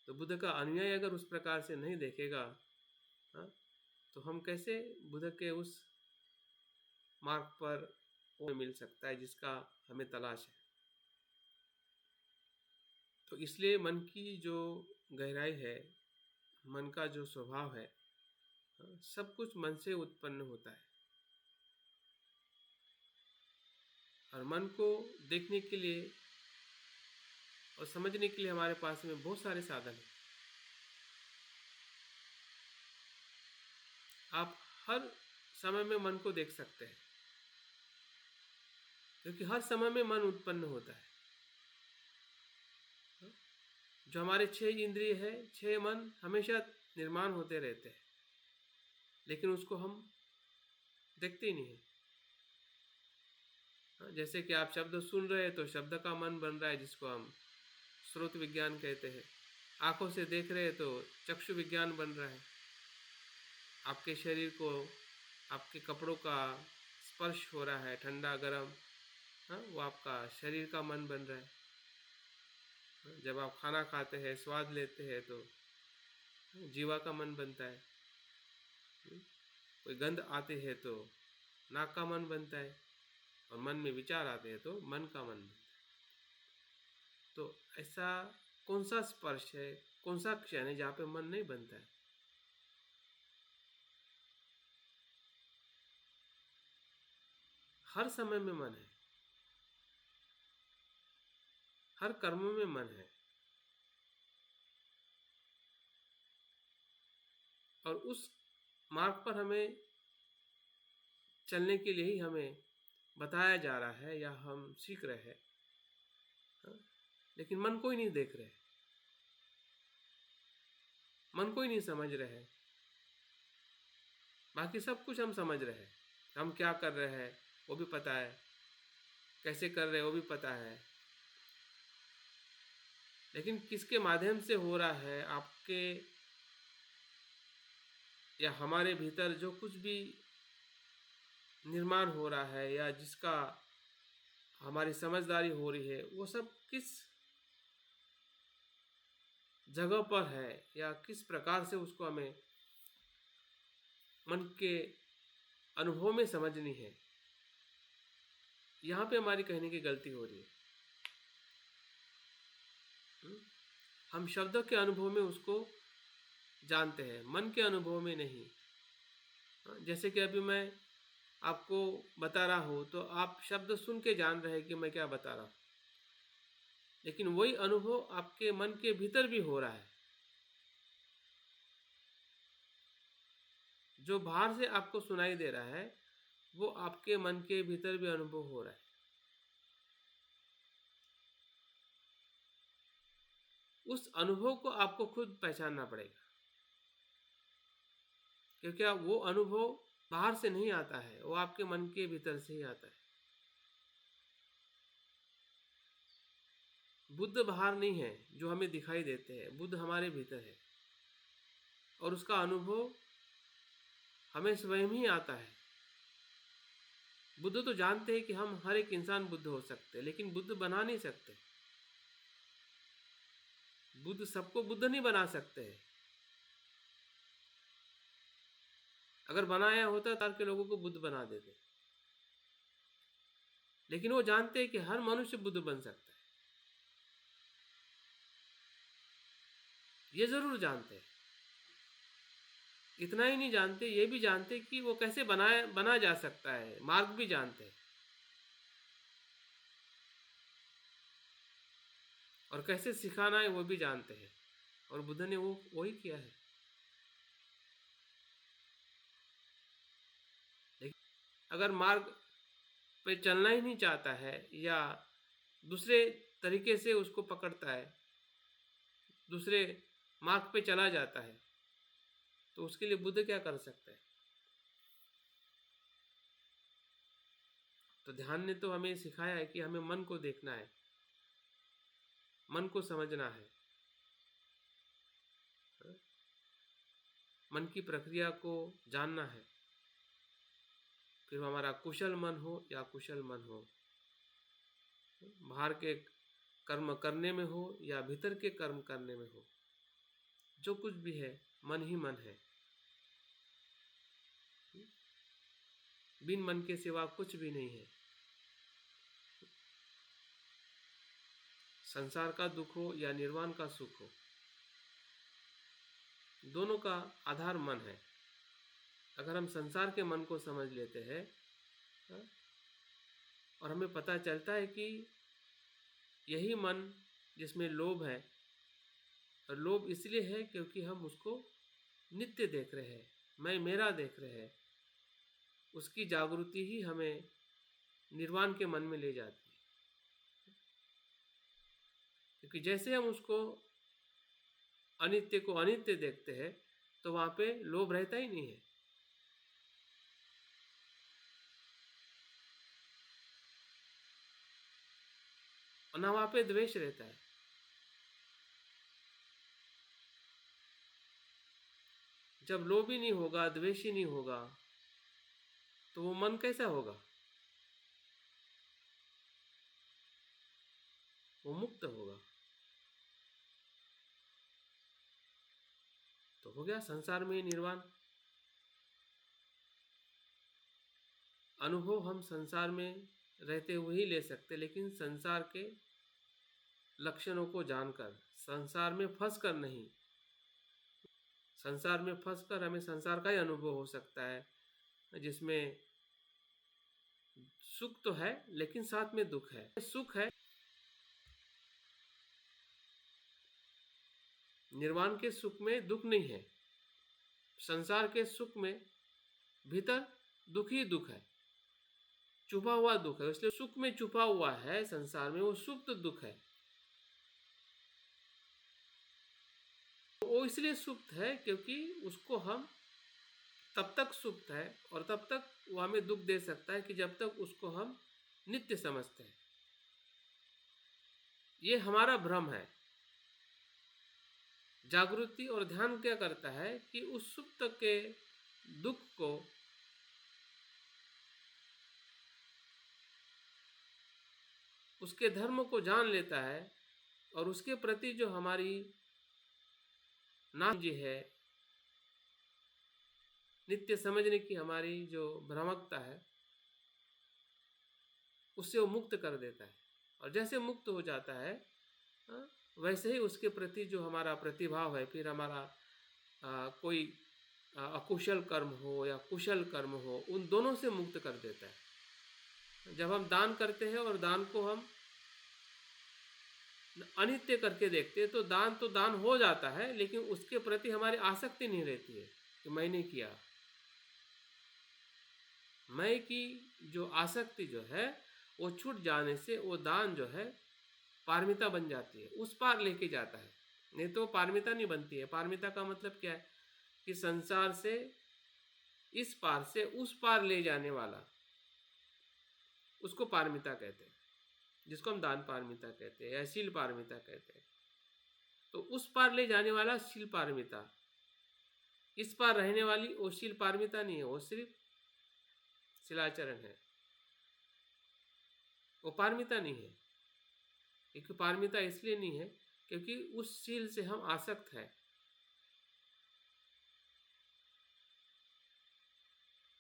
तो बुद्ध का अनुयायी अगर उस प्रकार से नहीं देखेगा, हाँ, तो हम कैसे बुद्ध के उस मार्ग पर मिल सकता है जिसका हमें तलाश है। तो इसलिए मन की जो गहराई है, मन का जो स्वभाव है, सब कुछ मन से उत्पन्न होता है। और मन को देखने के लिए और समझने के लिए हमारे पास में बहुत सारे साधन हैं। आप हर समय में मन को देख सकते हैं, क्योंकि हर समय में मन उत्पन्न होता है। जो हमारे 6 इंद्रिय है, 6 मन हमेशा निर्माण होते रहते हैं, लेकिन उसको हम देखते ही नहीं है। जैसे कि आप शब्द सुन रहे हैं तो शब्द का मन बन रहा है, जिसको हम स्रोत विज्ञान कहते हैं। आंखों से देख रहे हैं तो चक्षु विज्ञान बन रहा है। आपके शरीर को, आपके कपड़ों का स्पर्श हो रहा है, ठंडा गर्म, वो आपका शरीर का मन बन रहा है। जब आप खाना खाते हैं, स्वाद लेते हैं, तो जीवा का मन बनता है। कोई गंध आती है तो नाक का मन बनता है, और मन में विचार आते हैं तो मन का मन बनता है। तो ऐसा कौन सा स्पर्श है, कौन सा क्षण है जहाँ पे मन नहीं बनता है? हर समय में मन है, हर कर्म में मन है, और उस मार्ग पर हमें चलने के लिए ही हमें बताया जा रहा है या हम सीख रहे हैं। हाँ? लेकिन मन को ही नहीं देख रहे, मन को ही नहीं समझ रहे। बाकी सब कुछ हम समझ रहे हैं, हम क्या कर रहे हैं वो भी पता है, कैसे कर रहे हैं वो भी पता है, लेकिन किसके माध्यम से हो रहा है, आपके या हमारे भीतर जो कुछ भी निर्माण हो रहा है या जिसका हमारी समझदारी हो रही है, वो सब किस जगह पर है या किस प्रकार से उसको हमें मन के अनुभव में समझनी है। यहाँ पे हमारी कहने की गलती हो रही है। हम शब्दों के अनुभव में उसको जानते हैं, मन के अनुभव में नहीं। जैसे कि अभी मैं आपको बता रहा हूँ तो आप शब्द सुन के जान रहे हैं कि मैं क्या बता रहा हूँ, लेकिन वही अनुभव आपके मन के भीतर भी हो रहा है। जो बाहर से आपको सुनाई दे रहा है वो आपके मन के भीतर भी अनुभव हो रहा है। उस अनुभव को आपको खुद पहचानना पड़ेगा, क्योंकि वो अनुभव बाहर से नहीं आता है, वो आपके मन के भीतर से ही आता है। बुद्ध बाहर नहीं है जो हमें दिखाई देते हैं, बुद्ध हमारे भीतर है, और उसका अनुभव हमें स्वयं ही आता है। बुद्ध तो जानते हैं कि हम हर एक इंसान बुद्ध हो सकते हैं, लेकिन बुद्ध बना नहीं सकते। बुद्ध सबको बुद्ध नहीं बना सकते हैं। अगर बनाया होता तो के लोगों को बुद्ध बना देते, लेकिन वो जानते हैं कि हर मनुष्य बुद्ध बन सकता है। ये जरूर जानते हैं। इतना ही नहीं जानते, ये भी जानते कि वो कैसे बना जा सकता है, मार्ग भी जानते हैं, और कैसे सिखाना है वो भी जानते हैं, और बुद्ध ने वो वही किया है। लेकिन अगर मार्ग पे चलना ही नहीं चाहता है या दूसरे तरीके से उसको पकड़ता है, दूसरे मार्ग पे चला जाता है, तो उसके लिए बुद्ध क्या कर सकता है? तो ध्यान ने तो हमें सिखाया है कि हमें मन को देखना है, मन को समझना है, मन की प्रक्रिया को जानना है। फिर हमारा कुशल मन हो या कुशल मन हो, बाहर के कर्म करने में हो या भीतर के कर्म करने में हो, जो कुछ भी है मन ही मन है। बिन मन के सिवा कुछ भी नहीं है। संसार का दुख हो या निर्वाण का सुख हो, दोनों का आधार मन है। अगर हम संसार के मन को समझ लेते हैं और हमें पता चलता है कि यही मन जिसमें लोभ है, और लोभ इसलिए है क्योंकि हम उसको नित्य देख रहे हैं, मैं मेरा देख रहे हैं, उसकी जागृति ही हमें निर्वाण के मन में ले जाती है। क्योंकि जैसे हम उसको अनित्य को अनित्य देखते हैं तो वहाँ पे लोभ रहता ही नहीं है, और ना वहाँ पे द्वेष रहता है। जब लोभ ही नहीं होगा, द्वेष ही नहीं होगा, तो वो मन कैसा होगा? वो मुक्त होगा। तो हो गया संसार में निर्वाण। अनुभव हम संसार में रहते हुए ही ले सकते, लेकिन संसार के लक्षणों को जानकर, संसार में फंसकर नहीं। संसार में फंसकर हमें संसार का ही अनुभव हो सकता है, जिसमें सुख तो है लेकिन साथ में दुख है। सुख है, निर्वाण के सुख में दुख नहीं है। संसार के सुख में भीतर दुख ही दुख है, छुपा हुआ दुख है। इसलिए सुख में छुपा हुआ है संसार में, वो सुप्त दुख है। वो इसलिए सुप्त है क्योंकि उसको हम तब तक सुप्त है और तब तक वो हमें दुख दे सकता है कि जब तक उसको हम नित्य समझते हैं। ये हमारा भ्रम है। जागृति और ध्यान क्या करता है कि उस सुप्त के दुख को उसके धर्म को जान लेता है और उसके प्रति जो हमारी नामर्जी है, नित्य समझने की हमारी जो भ्रामकता है, उससे वो मुक्त कर देता है। और जैसे मुक्त हो जाता है वैसे ही उसके प्रति जो हमारा प्रतिभाव है, फिर हमारा कोई अकुशल कर्म हो या कुशल कर्म हो, उन दोनों से मुक्त कर देता है। जब हम दान करते हैं और दान को हम अनित्य करके देखते हैं तो दान हो जाता है, लेकिन उसके प्रति हमारी आसक्ति नहीं रहती है कि मैंने किया। मैं की जो आसक्ति जो है वो छूट जाने से वो दान जो है पारमिता बन जाती है, उस पार लेके जाता है। नहीं तो पारमिता नहीं बनती है। पारमिता का मतलब क्या है कि संसार से इस पार से उस पार ले जाने वाला, उसको पारमिता कहते हैं, जिसको हम दान पारमिता कहते हैं या शील पारमिता कहते हैं। तो उस पार ले जाने वाला शील पारमिता, इस पार रहने वाली वो शील पारमिता नहीं है, वो सिर्फ शिलाचरण है, वो पारमिता नहीं है। एक पारमिता इसलिए नहीं है क्योंकि उस शील से हम आसक्त है।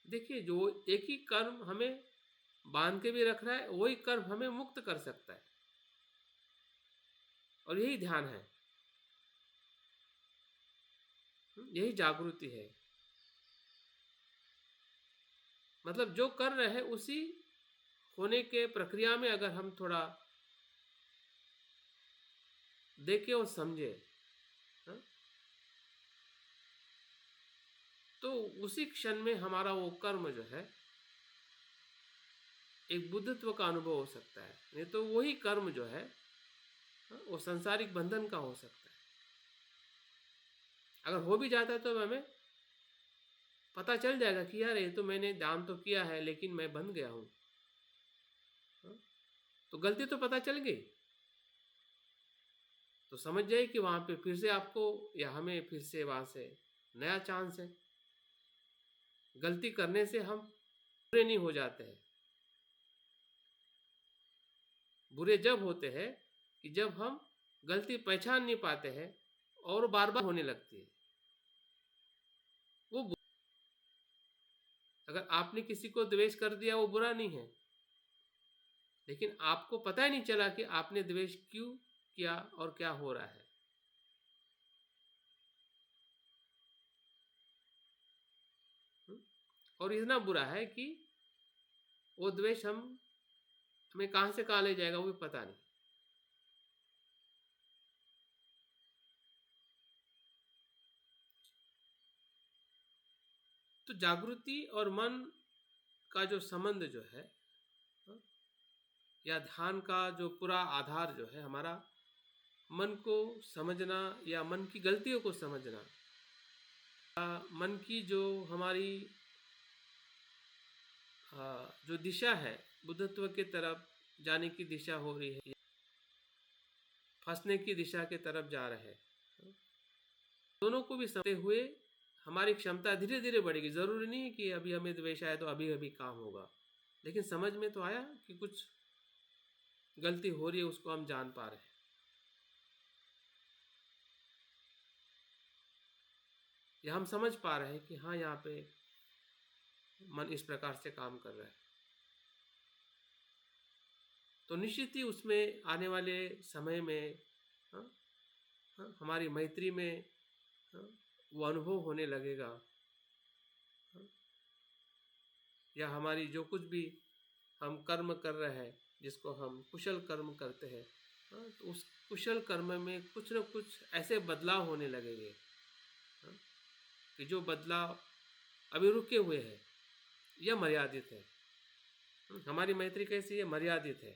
देखिए, जो एक ही कर्म हमें बांध के भी रख रहा है, वही कर्म हमें मुक्त कर सकता है, और यही ध्यान है, यही जागृति है। मतलब जो कर रहे हैं उसी होने के प्रक्रिया में अगर हम थोड़ा देखे और समझे तो उसी क्षण में हमारा वो कर्म जो है एक बुद्धत्व का अनुभव हो सकता है। नहीं तो वही कर्म जो है वो सांसारिक बंधन का हो सकता है। अगर हो भी जाता है तो हमें पता चल जाएगा कि यार ये तो मैंने दान तो किया है लेकिन मैं बंध गया हूँ, तो गलती तो पता चल गई। तो समझ जाए कि वहाँ पे फिर से आपको या हमें फिर से वहाँ से नया चांस है। गलती करने से हम बुरे नहीं हो जाते हैं। बुरे जब होते हैं कि जब हम गलती पहचान नहीं पाते हैं और बार बार होने लगती है। वो अगर आपने किसी को द्वेष कर दिया वो बुरा नहीं है, लेकिन आपको पता ही नहीं चला कि आपने द्वेष क्यों किया और क्या हो रहा है। और इतना बुरा है कि वो द्वेष हमें कहाँ से कहाँ ले जाएगा वो भी पता नहीं। तो जागृति और मन का जो संबंध जो है या ध्यान का जो पूरा आधार जो है हमारा मन को समझना या मन की गलतियों को समझना, मन की जो हमारी जो दिशा है बुद्धत्व की तरफ जाने की दिशा हो रही है, फंसने की दिशा की तरफ जा रहे हैं, दोनों को भी समझते हुए हमारी क्षमता धीरे धीरे बढ़ेगी। जरूरी नहीं है कि अभी हमें द्वेष आया तो अभी अभी काम होगा, लेकिन समझ में तो आया कि कुछ गलती हो रही है, उसको हम जान पा रहे हैं। या हम समझ पा रहे हैं कि हाँ यहाँ पे मन इस प्रकार से काम कर रहा है। तो निश्चित ही उसमें आने वाले समय में हाँ, हमारी मैत्री में वो अनुभव होने लगेगा। या हमारी जो कुछ भी हम कर्म कर रहे हैं, जिसको हम कुशल कर्म करते हैं, तो उस कुशल कर्म में कुछ न कुछ ऐसे बदलाव होने लगेंगे कि जो बदलाव अभी रुके हुए हैं, यह मर्यादित है। हमारी मैत्री कैसी है? मर्यादित है।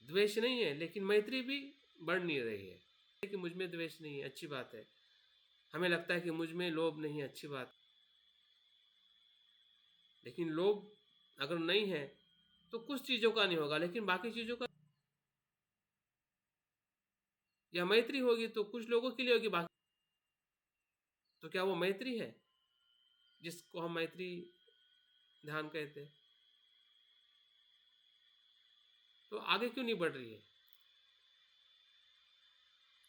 द्वेष नहीं है, लेकिन मैत्री भी बढ़ नहीं रही है कि मुझ में द्वेष नहीं है, अच्छी बात है। हमें लगता है कि मुझ में लोभ नहीं है, अच्छी बात, लेकिन लोभ अगर नहीं है तो कुछ चीज़ों का नहीं होगा, लेकिन बाकी चीज़ों का। या मैत्री होगी तो कुछ लोगों के लिए होगी, बाकी तो क्या वो मैत्री है जिसको हम मैत्री ध्यान कहते हैं? तो आगे क्यों नहीं बढ़ रही है?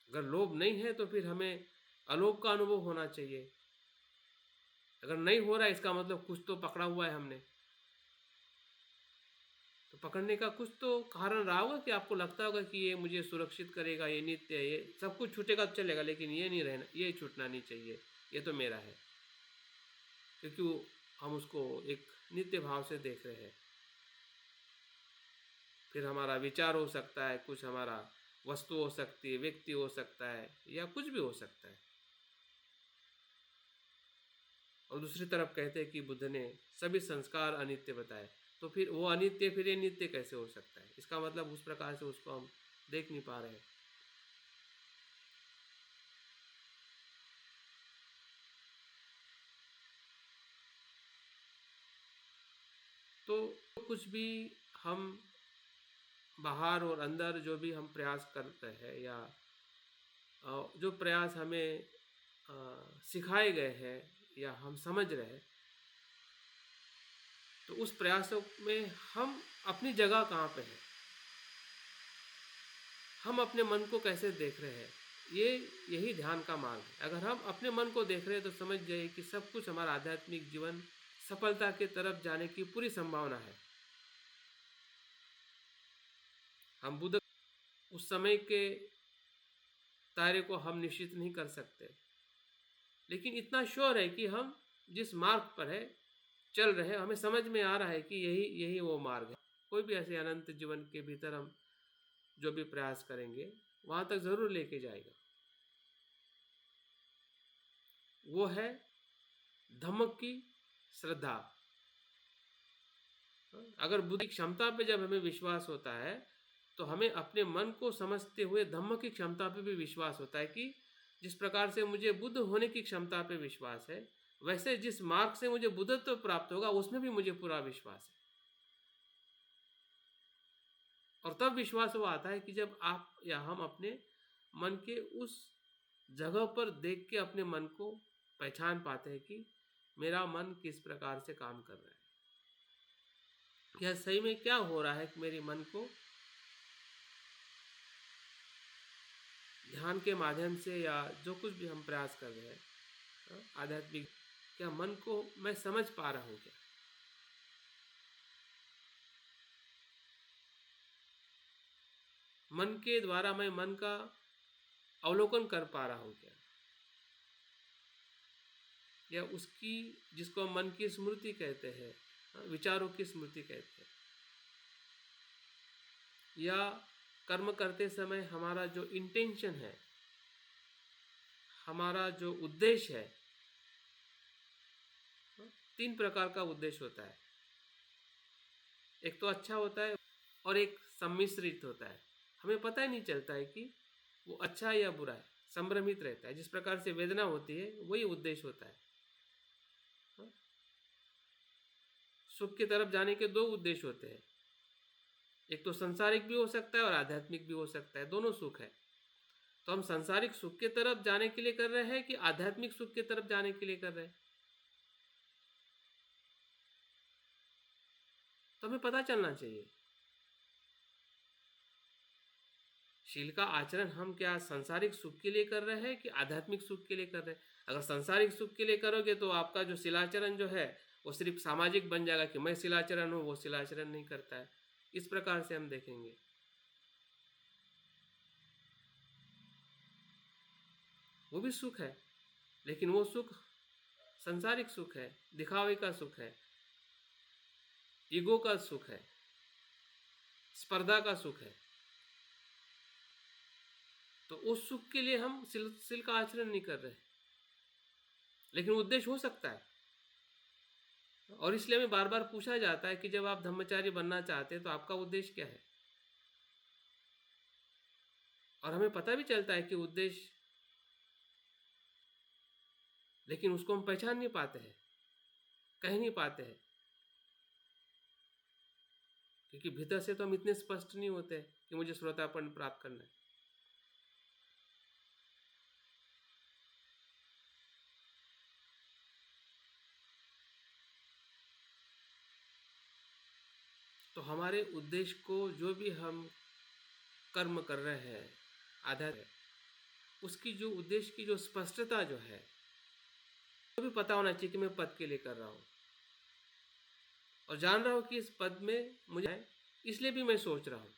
अगर लोभ नहीं है तो फिर हमें अलोभ का अनुभव होना चाहिए। अगर नहीं हो रहा है, इसका मतलब कुछ तो पकड़ा हुआ है हमने। तो पकड़ने का कुछ तो कारण रहा होगा कि आपको लगता होगा कि ये मुझे सुरक्षित करेगा, ये नित्य है, ये सब कुछ छूटेगा तो चलेगा, लेकिन ये नहीं रहना, ये छूटना नहीं चाहिए, ये तो मेरा है, क्योंकि हम उसको एक नित्य भाव से देख रहे हैं। फिर हमारा विचार हो सकता है, कुछ हमारा वस्तु हो सकती है, व्यक्ति हो सकता है, या कुछ भी हो सकता है। और दूसरी तरफ कहते हैं कि बुद्ध ने सभी संस्कार अनित्य बताए, तो फिर वो अनित्य, फिर ये नित्य कैसे हो सकता है? इसका मतलब उस प्रकार से उसको हम देख नहीं पा रहे हैं। तो कुछ भी हम बाहर और अंदर जो भी हम प्रयास करते हैं, या जो प्रयास हमें सिखाए गए हैं या हम समझ रहे हैं, तो उस प्रयासों में हम अपनी जगह कहाँ पे है, हम अपने मन को कैसे देख रहे हैं, यही ध्यान का मार्ग है। अगर हम अपने मन को देख रहे हैं तो समझ जाइए कि सब कुछ हमारा आध्यात्मिक जीवन सफलता की तरफ जाने की पूरी संभावना है। हम बुद्ध उस समय के तारे को हम निश्चित नहीं कर सकते, लेकिन इतना श्योर है कि हम जिस मार्ग पर है चल रहे हैं, हमें समझ में आ रहा है कि यही वो मार्ग है। कोई भी ऐसे अनंत जीवन के भीतर हम जो भी प्रयास करेंगे वहाँ तक ज़रूर लेके जाएगा। वो है धम्म की श्रद्धा। अगर बुद्धि की क्षमता पे जब हमें विश्वास होता है, तो हमें अपने मन को समझते हुए धम्म की क्षमता पे भी विश्वास होता है कि जिस प्रकार से मुझे बुद्ध होने की क्षमता पे विश्वास है, वैसे जिस मार्ग से मुझे बुद्धत्व प्राप्त होगा उसमें भी मुझे पूरा विश्वास है। और तब विश्वास वो आता है कि जब आप या हम अपने मन के उस जगह पर देख के अपने मन को पहचान पाते हैं कि मेरा मन किस प्रकार से काम कर रहा है, यह सही में क्या हो रहा है कि मेरे मन को ध्यान के माध्यम से या जो कुछ भी हम प्रयास कर रहे हैं आध्यात्मिक, क्या मन को मैं समझ पा रहा हूँ क्या? मन के द्वारा मैं मन का अवलोकन कर पा रहा हूँ क्या? या उसकी, जिसको हम मन की स्मृति कहते हैं, विचारों की स्मृति कहते हैं, या कर्म करते समय हमारा जो इंटेंशन है, हमारा जो उद्देश्य है, 3 प्रकार का उद्देश्य होता है। एक तो अच्छा होता है और एक सम्मिश्रित होता है। हमें पता ही नहीं चलता है कि वो अच्छा है या बुरा है, संभ्रमित रहता है। जिस प्रकार से वेदना होती है वही उद्देश्य होता है। सुख की तरफ जाने के 2 उद्देश्य होते हैं, एक तो संसारिक भी हो सकता है और आध्यात्मिक भी हो सकता है, दोनों सुख है। तो हम संसारिक सुख की तरफ जाने के लिए कर रहे हैं कि आध्यात्मिक सुख की तरफ जाने के लिए कर रहे हैं, तो हमें पता चलना चाहिए। शील का आचरण हम क्या संसारिक सुख के लिए कर रहे हैं कि आध्यात्मिक सुख के लिए कर रहे हैं? अगर संसारिक सुख के लिए करोगे तो आपका जो शिलाचरण जो है वो सिर्फ सामाजिक बन जाएगा कि मैं शिलाचरण हूँ, वो शिलाचरण नहीं करता है। इस प्रकार से हम देखेंगे। वो भी सुख है, लेकिन वो सुख संसारिक सुख है, दिखावे का सुख है, ईगो का सुख है, स्पर्धा का सुख है। तो उस सुख के लिए हम सिल का आचरण नहीं कर रहे, लेकिन उद्देश्य हो सकता है। और इसलिए हमें बार बार पूछा जाता है कि जब आप ब्रह्मचारी बनना चाहते हैं तो आपका उद्देश्य क्या है। और हमें पता भी चलता है कि उद्देश्य, लेकिन उसको हम पहचान नहीं पाते हैं, कह नहीं पाते हैं, क्योंकि भीतर से तो हम इतने स्पष्ट नहीं होते कि मुझे श्रोतापन प्राप्त करना है। तो हमारे उद्देश्य को, जो भी हम कर्म कर रहे हैं, आधार है उसकी, जो उद्देश्य की जो स्पष्टता जो है, वो भी पता होना चाहिए कि मैं पद के लिए कर रहा हूँ, और जान रहा हूँ कि इस पद में मुझे है, इसलिए भी मैं सोच रहा हूँ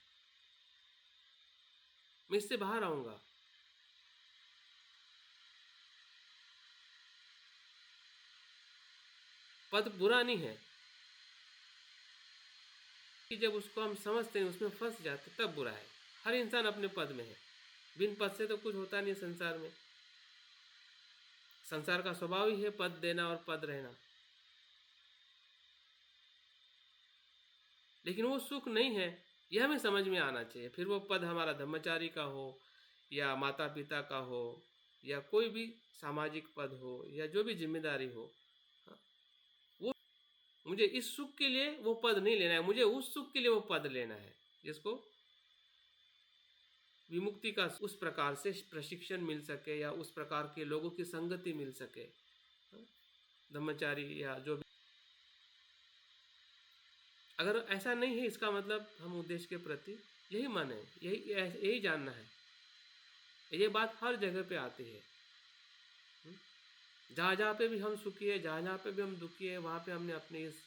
मैं इससे बाहर आऊँगा। पद बुरा नहीं है, कि जब उसको हम समझते हैं, उसमें फंस जाते, तब बुरा है। हर इंसान अपने पद में है, बिन पद से तो कुछ होता नहीं संसार में। संसार का स्वभाव ही है पद देना और पद रहना, लेकिन वो सुख नहीं है, यह हमें समझ में आना चाहिए। फिर वो पद हमारा ब्रह्मचारी का हो, या माता पिता का हो, या कोई भी सामाजिक पद हो, या जो भी जिम्मेदारी हो, वो मुझे इस सुख के लिए वो पद नहीं लेना है, मुझे उस सुख के लिए वो पद लेना है जिसको विमुक्ति का उस प्रकार से प्रशिक्षण मिल सके, या उस प्रकार के लोगों की संगति मिल सके, ब्रह्मचारी या जो भी। अगर ऐसा नहीं है, इसका मतलब हम उद्देश्य के प्रति यही मन है, यही जानना है। ये बात हर जगह पे आती है, जहाँ जहाँ पे भी हम सुखी है, जहाँ जहाँ पे भी हम दुखी है, वहाँ पे हमने अपने इस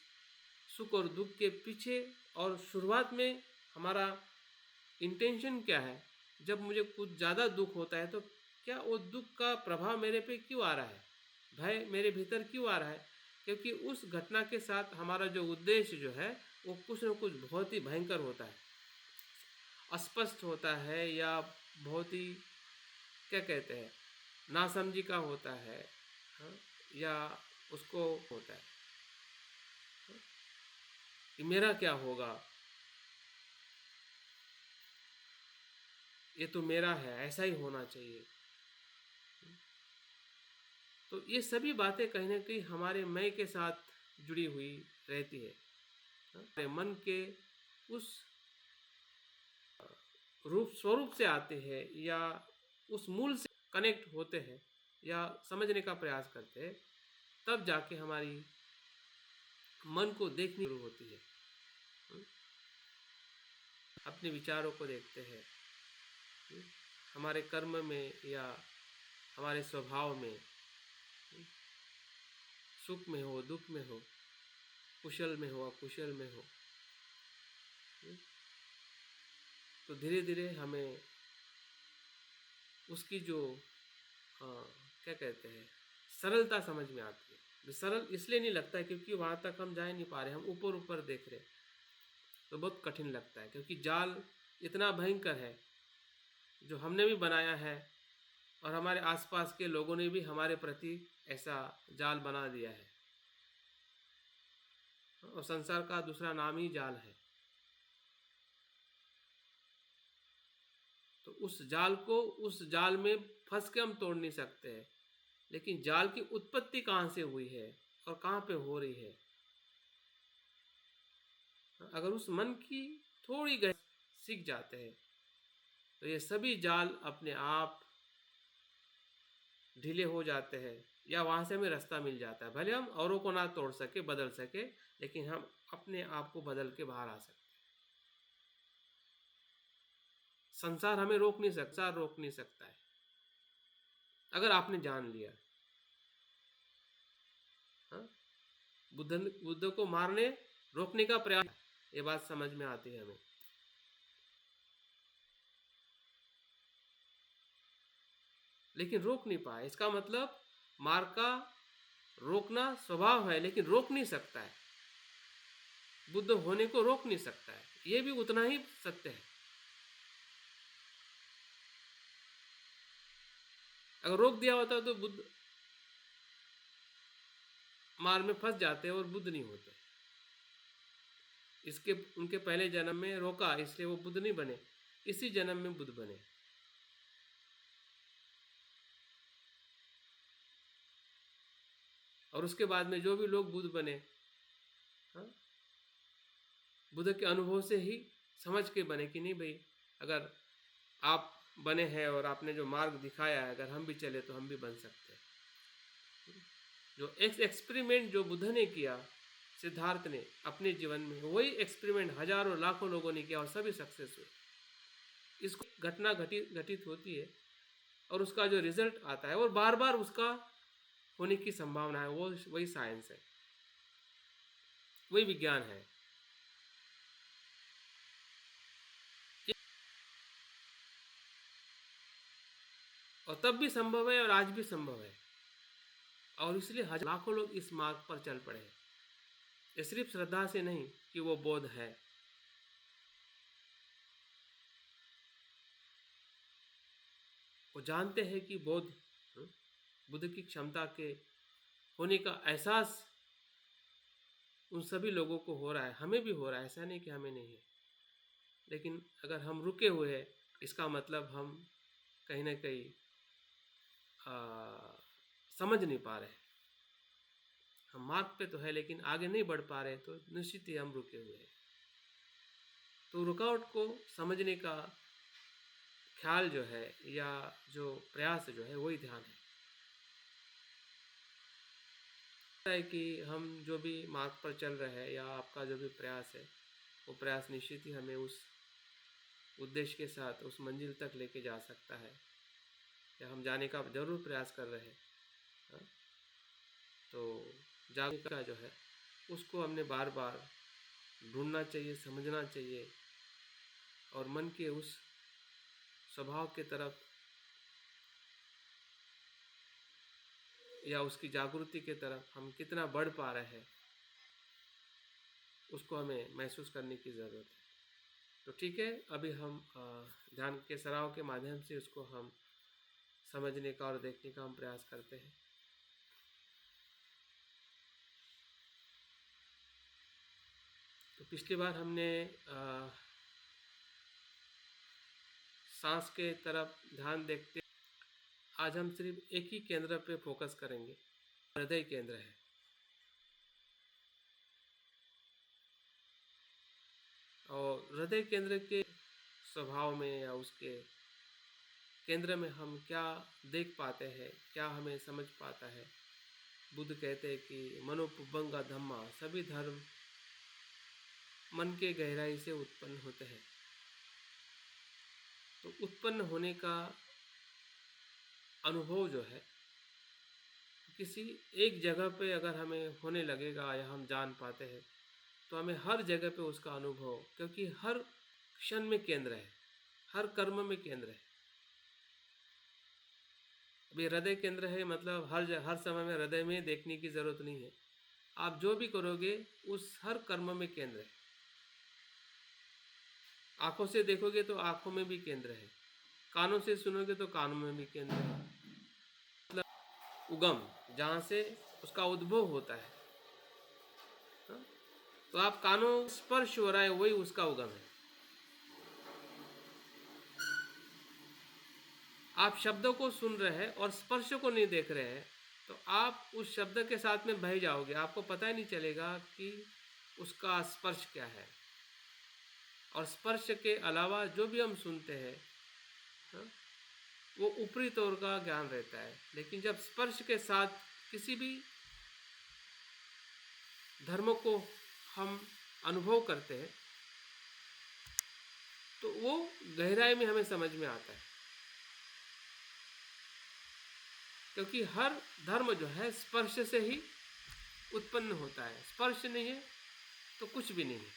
सुख और दुख के पीछे, और शुरुआत में हमारा इंटेंशन क्या है। जब मुझे कुछ ज़्यादा दुख होता है तो क्या वो दुख का प्रभाव मेरे पे क्यों आ रहा है, भय मेरे भीतर क्यों आ रहा है, क्योंकि उस घटना के साथ हमारा जो उद्देश्य जो है वो कुछ न कुछ बहुत ही भयंकर होता है, अस्पष्ट होता है, या बहुत ही, क्या कहते हैं, नासमझी का होता है, हाँ? या उसको होता है कि मेरा क्या होगा, ये तो मेरा है, ऐसा ही होना चाहिए। तो ये सभी बातें कहीं ना कहीं हमारे मैं के साथ जुड़ी हुई रहती है, हमारे मन के उस स्वरूप से आते हैं, या उस मूल से कनेक्ट होते हैं, या समझने का प्रयास करते हैं, तब जाके हमारी मन को देखनी शुरू होती है, अपने विचारों को देखते हैं, हमारे कर्म में या हमारे स्वभाव में, सुख में हो, दुख में हो, कुशल में हो, अकुशल में हो। तो धीरे धीरे हमें उसकी जो क्या कहते हैं, सरलता समझ में आती है। सरल इसलिए नहीं लगता है क्योंकि वहाँ तक हम जा नहीं पा रहे, हम ऊपर ऊपर देख रहे, तो बहुत कठिन लगता है, क्योंकि जाल इतना भयंकर है जो हमने भी बनाया है, और हमारे आसपास के लोगों ने भी हमारे प्रति ऐसा जाल बना दिया है, और संसार का दूसरा नाम ही जाल है। तो उस जाल को, उस जाल में फंस के हम तोड़ नहीं सकते हैं, लेकिन जाल की उत्पत्ति कहाँ से हुई है और कहाँ पे हो रही है, अगर उस मन की थोड़ी गहराई सीख जाते हैं तो ये सभी जाल अपने आप ढीले हो जाते हैं, या वहाँ से हमें रास्ता मिल जाता है। भले हम औरों को ना तोड़ सके, बदल सके, लेकिन हम अपने आप को बदल के बाहर आ सकते हैं। संसार हमें रोक नहीं सकता, संसार रोक नहीं सकता है, अगर आपने जान लिया। हाँ? बुद्ध को मारने रोकने का प्रयास, ये बात समझ में आती है हमें। लेकिन रोक नहीं पाए, इसका मतलब मार्ग का रोकना स्वभाव है लेकिन रोक नहीं सकता है। बुद्ध होने को रोक नहीं सकता है, ये भी उतना ही सत्य है। अगर रोक दिया होता तो बुद्ध मार्ग में फंस जाते और बुद्ध नहीं होते। इसके उनके पहले जन्म में रोका, इसलिए वो बुद्ध नहीं बने, इसी जन्म में बुद्ध बने। और उसके बाद में जो भी लोग बुद्ध बने, हाँ, बुद्ध के अनुभव से ही समझ के बने कि नहीं भाई, अगर आप बने हैं और आपने जो मार्ग दिखाया है, अगर हम भी चले तो हम भी बन सकते हैं। जो एक्सपेरिमेंट जो बुद्ध ने किया, सिद्धार्थ ने अपने जीवन में, वही एक्सपेरिमेंट हजारों लाखों लोगों ने किया और सभी सक्सेस हुए। इसको घटना घटित होती है और उसका जो रिजल्ट आता है और बार बार उसका होने की संभावना है, वो वही साइंस है, वही विज्ञान है। और तब भी संभव है और आज भी संभव है, और इसलिए लाखों लोग इस मार्ग पर चल पड़े हैं। ये सिर्फ श्रद्धा से नहीं कि वो बौद्ध है, वो जानते हैं कि बुद्ध की क्षमता के होने का एहसास उन सभी लोगों को हो रहा है, हमें भी हो रहा है, ऐसा नहीं कि हमें नहीं है। लेकिन अगर हम रुके हुए हैं, इसका मतलब हम कहीं ना कहीं समझ नहीं पा रहे। हम मार्ग पे तो है लेकिन आगे नहीं बढ़ पा रहे, तो निश्चित ही हम रुके हुए हैं। तो रुकावट को समझने का ख्याल जो है या जो प्रयास जो है वही ध्यान है कि हम जो भी मार्ग पर चल रहे हैं या आपका जो भी प्रयास है, वो प्रयास निश्चित ही हमें उस उद्देश्य के साथ उस मंजिल तक लेके जा सकता है, या हम जाने का जरूर प्रयास कर रहे हैं। हाँ? तो जागरूकता जो है उसको हमने बार बार ढूंढना चाहिए, समझना चाहिए, और मन के उस स्वभाव के तरफ या उसकी जागृति के तरफ हम कितना बढ़ पा रहे हैं, उसको हमें महसूस करने की ज़रूरत है। तो ठीक है, अभी हम ध्यान के सराव के माध्यम से उसको हम समझने का और देखने का हम प्रयास करते हैं। तो पिछली बार हमने सांस के तरफ ध्यान देखते, आज हम सिर्फ एक ही केंद्र पे फोकस करेंगे, हृदय केंद्र है। और हृदय केंद्र के स्वभाव में या उसके केंद्र में हम क्या देख पाते हैं, क्या हमें समझ पाता है। बुद्ध कहते हैं कि मनोपुब्बंगा धम्मा, सभी धर्म मन के गहराई से उत्पन्न होते हैं। तो उत्पन्न होने का अनुभव जो है किसी एक जगह पे अगर हमें होने लगेगा या हम जान पाते हैं, तो हमें हर जगह पे उसका अनुभव, क्योंकि हर क्षण में केंद्र है, हर कर्म में केंद्र है। अभी हृदय केंद्र है, मतलब हर समय में हृदय में देखने की जरूरत नहीं है। आप जो भी करोगे उस हर कर्म में केंद्र है। आंखों से देखोगे तो आंखों में भी केंद्र है, कानों से सुनोगे तो कानों में भी केंद्र है। मतलब उगम, जहाँ से उसका उद्भव होता है। हाँ? तो आप कानों स्पर्श हो रहा है, वही उसका उगम है। आप शब्दों को सुन रहे हैं और स्पर्श को नहीं देख रहे हैं, तो आप उस शब्द के साथ में बह जाओगे, आपको पता ही नहीं चलेगा कि उसका स्पर्श क्या है। और स्पर्श के अलावा जो भी हम सुनते हैं, हाँ, वो ऊपरी तौर का ज्ञान रहता है। लेकिन जब स्पर्श के साथ किसी भी धर्म को हम अनुभव करते हैं, तो वो गहराई में हमें समझ में आता है। क्योंकि हर धर्म जो है स्पर्श से ही उत्पन्न होता है, स्पर्श नहीं है तो कुछ भी नहीं है।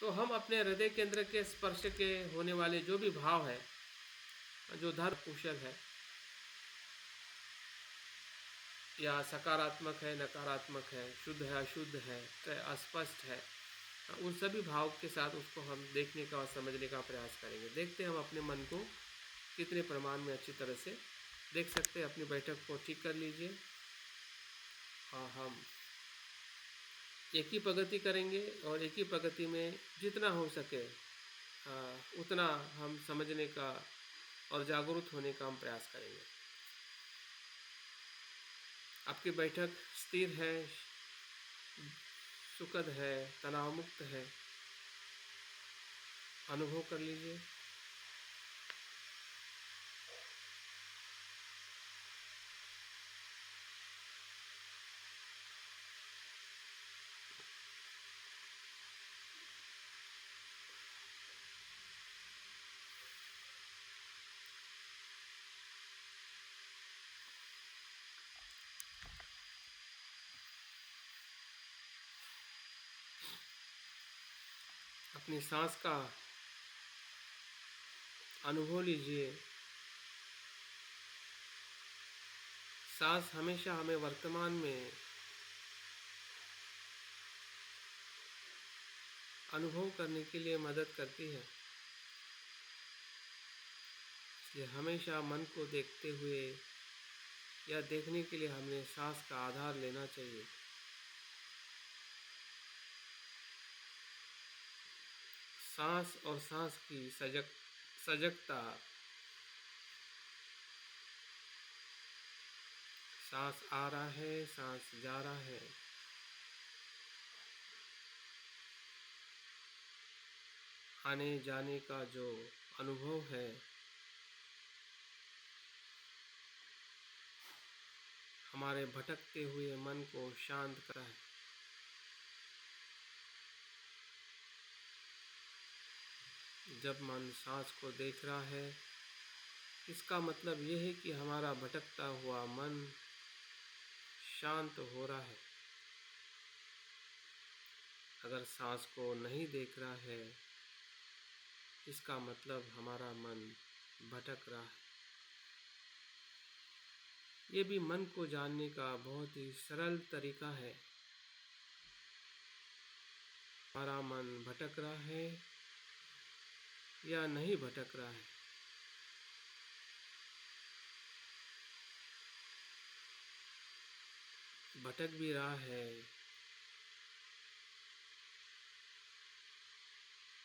तो हम अपने हृदय केंद्र के स्पर्श के होने वाले जो भी भाव है, जो धर्म कुशल है या सकारात्मक है, नकारात्मक है, शुद्ध है, अशुद्ध है, अस्पष्ट है, उन सभी भाव के साथ उसको हम देखने का और समझने का प्रयास करेंगे। देखते हैं हम अपने मन को कितने प्रमाण में अच्छी तरह से देख सकते हैं। अपनी बैठक को ठीक कर लीजिए और हम एक ही प्रगति करेंगे और एक ही प्रगति में जितना हो सके उतना हम समझने का और जागरूक होने का हम प्रयास करेंगे। आपकी बैठक स्थिर है, सुखद है, तनाव मुक्त है, अनुभव कर लीजिए। अपनी सांस का अनुभव लीजिए। सांस हमेशा हमें वर्तमान में अनुभव करने के लिए मदद करती है, इसलिए हमेशा मन को देखते हुए या देखने के लिए हमें सांस का आधार लेना चाहिए। सांस और सांस की सजगता, सांस आ रहा है, सांस जा रहा है, आने जाने का जो अनुभव है, हमारे भटकते हुए मन को शांत करता है। जब मन सांस को देख रहा है, इसका मतलब यह है कि हमारा भटकता हुआ मन शांत हो रहा है। अगर सांस को नहीं देख रहा है, इसका मतलब हमारा मन भटक रहा है। ये भी मन को जानने का बहुत ही सरल तरीका है। हमारा मन भटक रहा है या नहीं भटक रहा है। भटक भी रहा है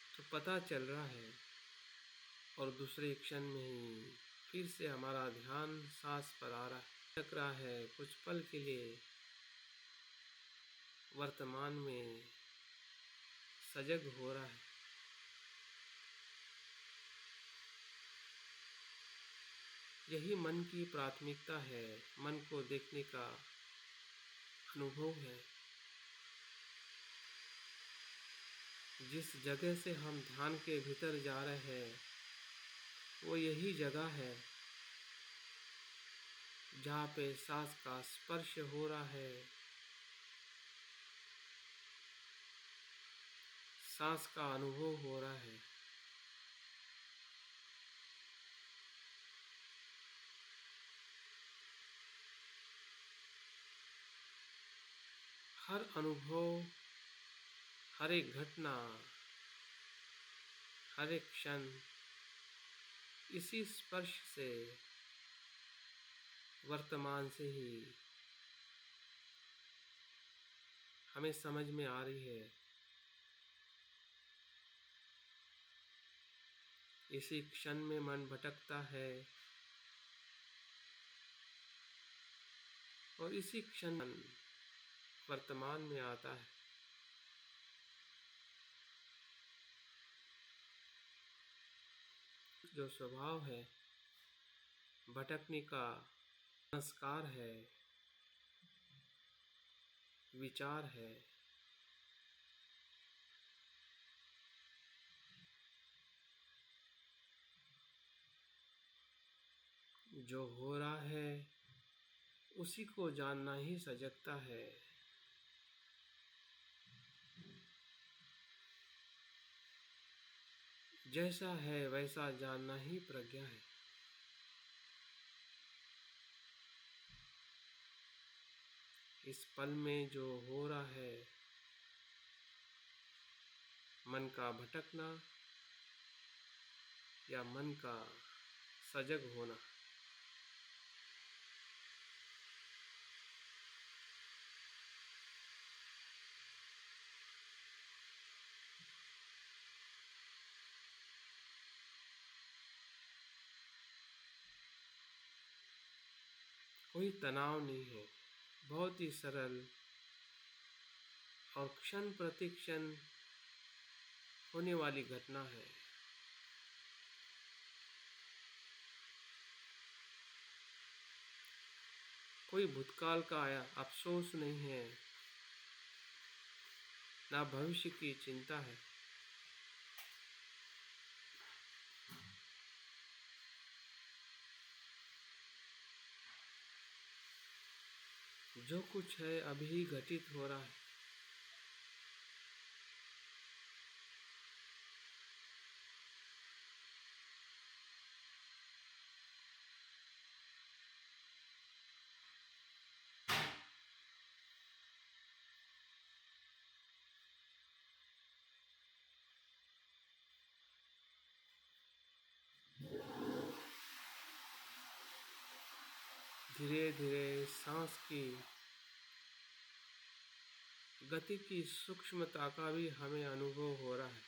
तो पता चल रहा है और दूसरे क्षण में ही फिर से हमारा ध्यान सांस पर आ रहा है। भटक रहा है कुछ पल के लिए वर्तमान में सजग हो रहा है। यही मन की प्राथमिकता है, मन को देखने का अनुभव है। जिस जगह से हम ध्यान के भीतर जा रहे हैं, वो यही जगह है जहाँ पे सांस का स्पर्श हो रहा है, सांस का अनुभव हो रहा है। हर अनुभव, हर एक घटना, हर एक क्षण इसी स्पर्श से, वर्तमान से ही हमें समझ में आ रही है। इसी क्षण में मन भटकता है और इसी क्षण मन वर्तमान में आता है। जो स्वभाव है भटकने का, संस्कार है, विचार है, जो हो रहा है उसी को जानना ही सजगता है। जैसा है वैसा जानना ही प्रज्ञा है। इस पल में जो हो रहा है, मन का भटकना या मन का सजग होना, कोई तनाव नहीं है। बहुत ही सरल और क्षण प्रति क्षण होने वाली घटना है। कोई भूतकाल का आया अफसोस नहीं है, ना भविष्य की चिंता है। जो कुछ है अभी घटित हो रहा है। धीरे धीरे सांस की गति की सूक्ष्मता का भी हमें अनुभव हो रहा है।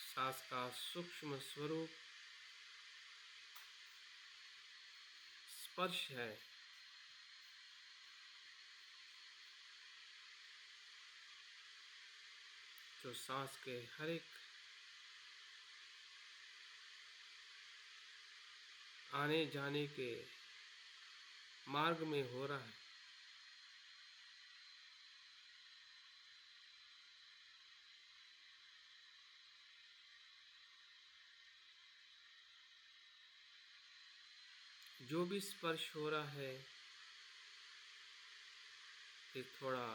सांस का सूक्ष्म स्वरूप स्पर्श है। जो सांस के हर एक आने जाने के मार्ग में हो रहा है। जो भी स्पर्श हो रहा है, फिर थोड़ा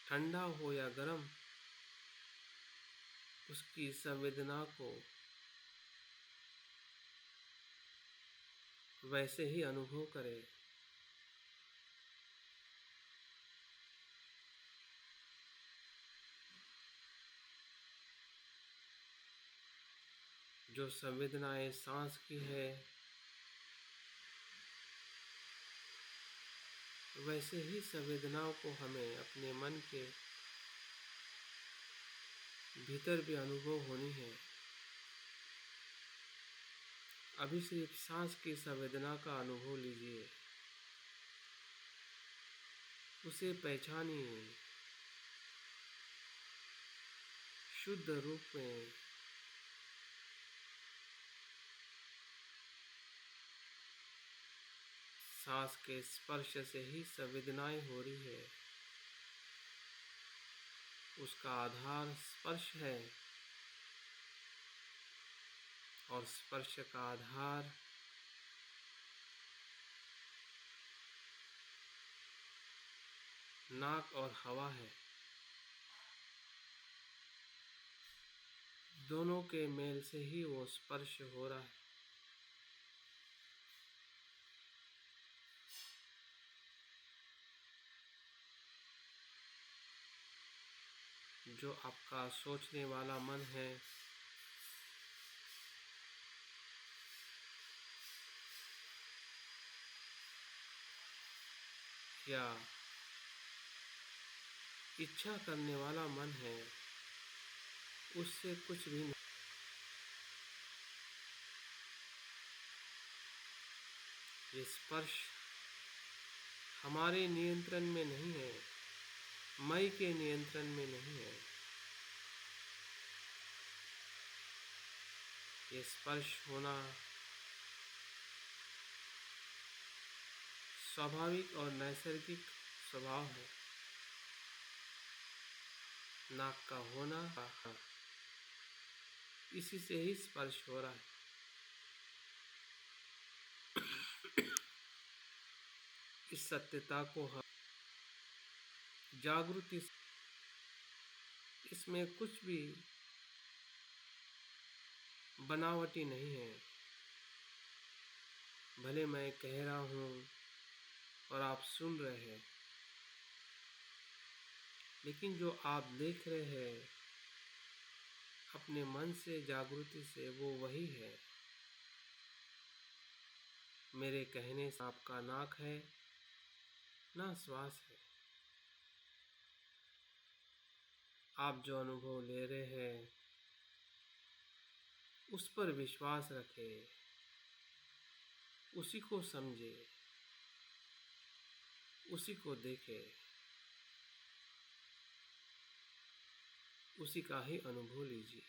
ठंडा हो या गर्म, उसकी संवेदना को वैसे ही अनुभव करें। जो संवेदनाएं सांस की है, वैसे ही संवेदनाओं को हमें अपने मन के भीतर भी अनुभव होनी है। अभी सिर्फ सांस की संवेदना का अनुभव लीजिए, उसे पहचानिए शुद्ध रूप में। सांस के स्पर्श से ही संवेदनाएं हो रही है। उसका आधार स्पर्श है और स्पर्श का आधार नाक और हवा है। दोनों के मेल से ही वो स्पर्श हो रहा है। जो आपका सोचने वाला मन है, या इच्छा करने वाला मन है, उससे कुछ भी नहीं। ये स्पर्श हमारे नियंत्रण में नहीं है, मई के नियंत्रण में नहीं है। ये स्पर्श होना स्वाभाविक और नैसर्गिक स्वभाव है। नाक का होना, इसी से ही स्पर्श हो रहा है। इस सत्यता को हम जागृति, इसमें कुछ भी बनावटी नहीं है। भले मैं कह रहा हूँ और आप सुन रहे हैं, लेकिन जो आप देख रहे हैं अपने मन से, जागृति से, वो वही है। मेरे कहने से आपका नाक है ना श्वास है। आप जो अनुभव ले रहे हैं उस पर विश्वास रखें, उसी को समझे, उसी को देखे, उसी का ही अनुभव लीजिए।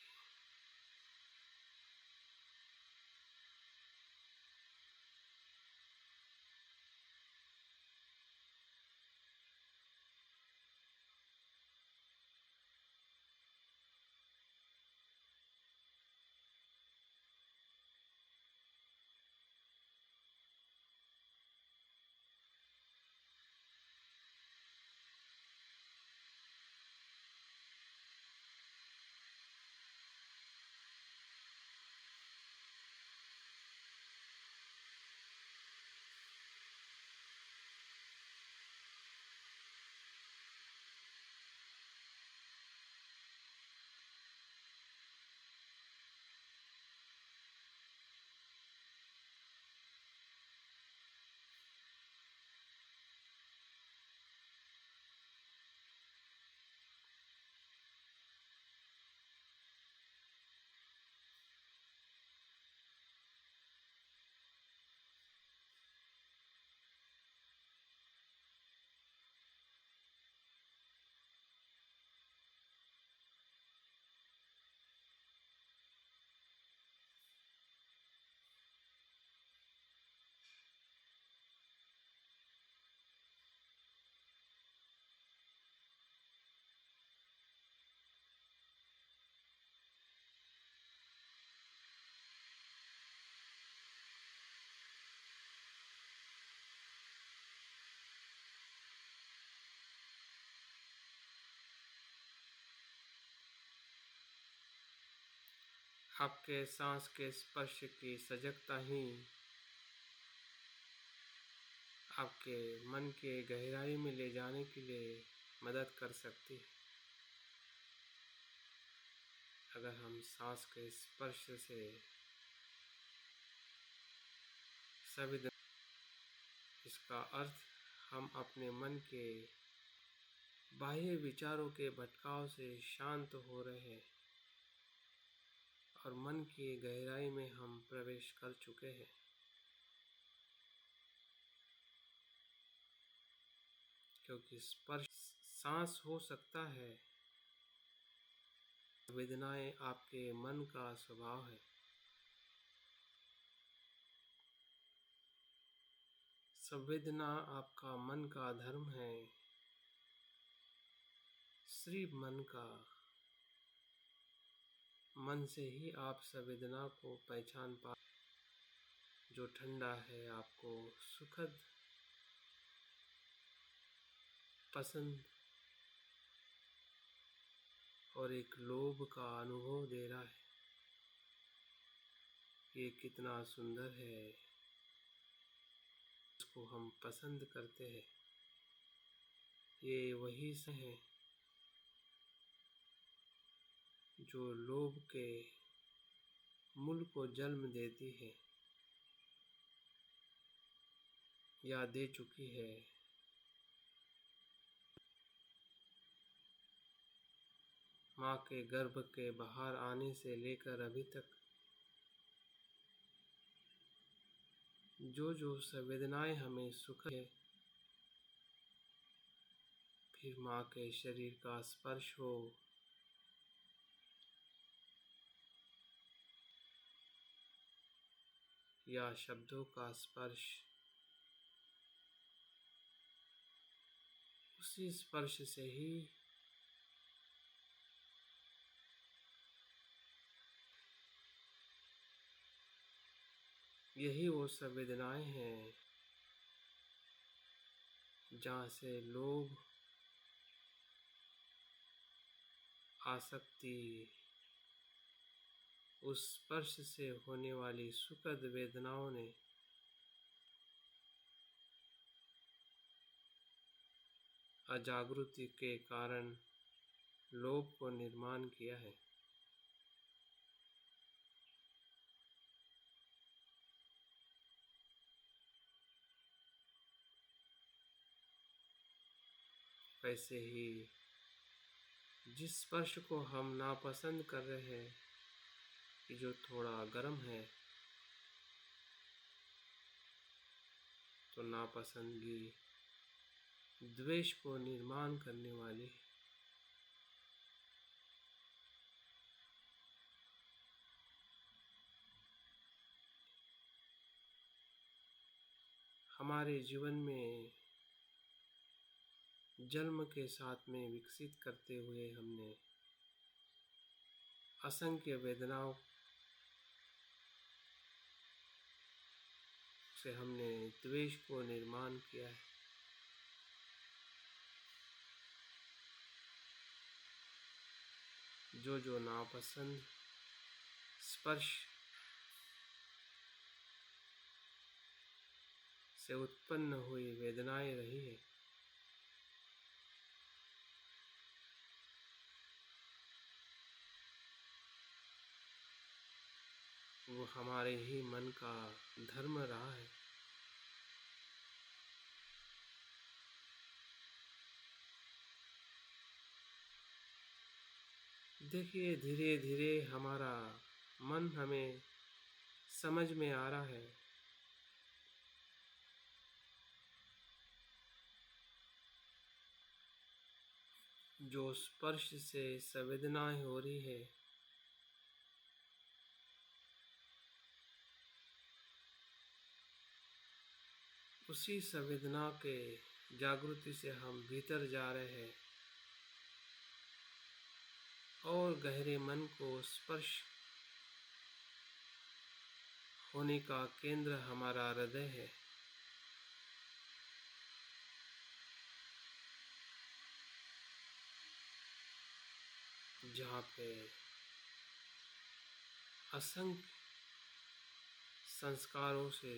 आपके सांस के स्पर्श की सजगता ही आपके मन के गहराई में ले जाने के लिए मदद कर सकती है। अगर हम सांस के स्पर्श से संवेदना, इसका अर्थ हम अपने मन के बाह्य विचारों के भटकाव से शांत हो रहे हैं और मन की गहराई में हम प्रवेश कर चुके हैं। क्योंकि स्पर्श सांस हो सकता है, वेदनाएं आपके मन का स्वभाव है। संवेदना आपका मन का धर्म है, सिर्फ मन का। मन से ही आप संवेदना को पहचान पा, जो ठंडा है, आपको सुखद, पसंद और एक लोभ का अनुभव दे रहा है। ये कितना सुंदर है, इसको हम पसंद करते हैं। ये वही से है जो लोभ के मूल को जन्म देती है या दे चुकी है। माँ के गर्भ के बाहर आने से लेकर अभी तक जो जो संवेदनाएं हमें सुख है, फिर माँ के शरीर का स्पर्श हो या शब्दों का स्पर्श, उसी स्पर्श से ही यही वो संवेदनाएं हैं जहाँ से लोभ आसक्ति, उस स्पर्श से होने वाली सुखद वेदनाओं ने अजागृति के कारण लोभ को निर्माण किया है। वैसे ही जिस स्पर्श को हम नापसंद कर रहे हैं कि जो थोड़ा गर्म है, तो नापसंदगी द्वेष को निर्माण करने वाली है। हमारे जीवन में जन्म के साथ में विकसित करते हुए हमने असंख्य वेदनाओं से हमने द्वेष को निर्माण किया है। जो जो नापसंद स्पर्श से उत्पन्न हुई वेदनाएं रही है, वो हमारे ही मन का धर्म रहा है। देखिए, धीरे धीरे हमारा मन हमें समझ में आ रहा है जो स्पर्श से संवेदनाएं हो रही है, उसी संवेदना के जागृति से हम भीतर जा रहे हैं और गहरे मन को स्पर्श होने का केंद्र हमारा हृदय है। जहाँ पे असंख्य संस्कारों से,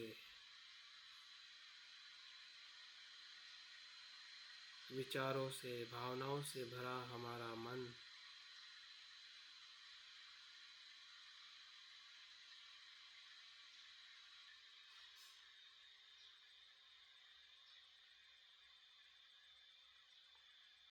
विचारों से, भावनाओं से भरा हमारा मन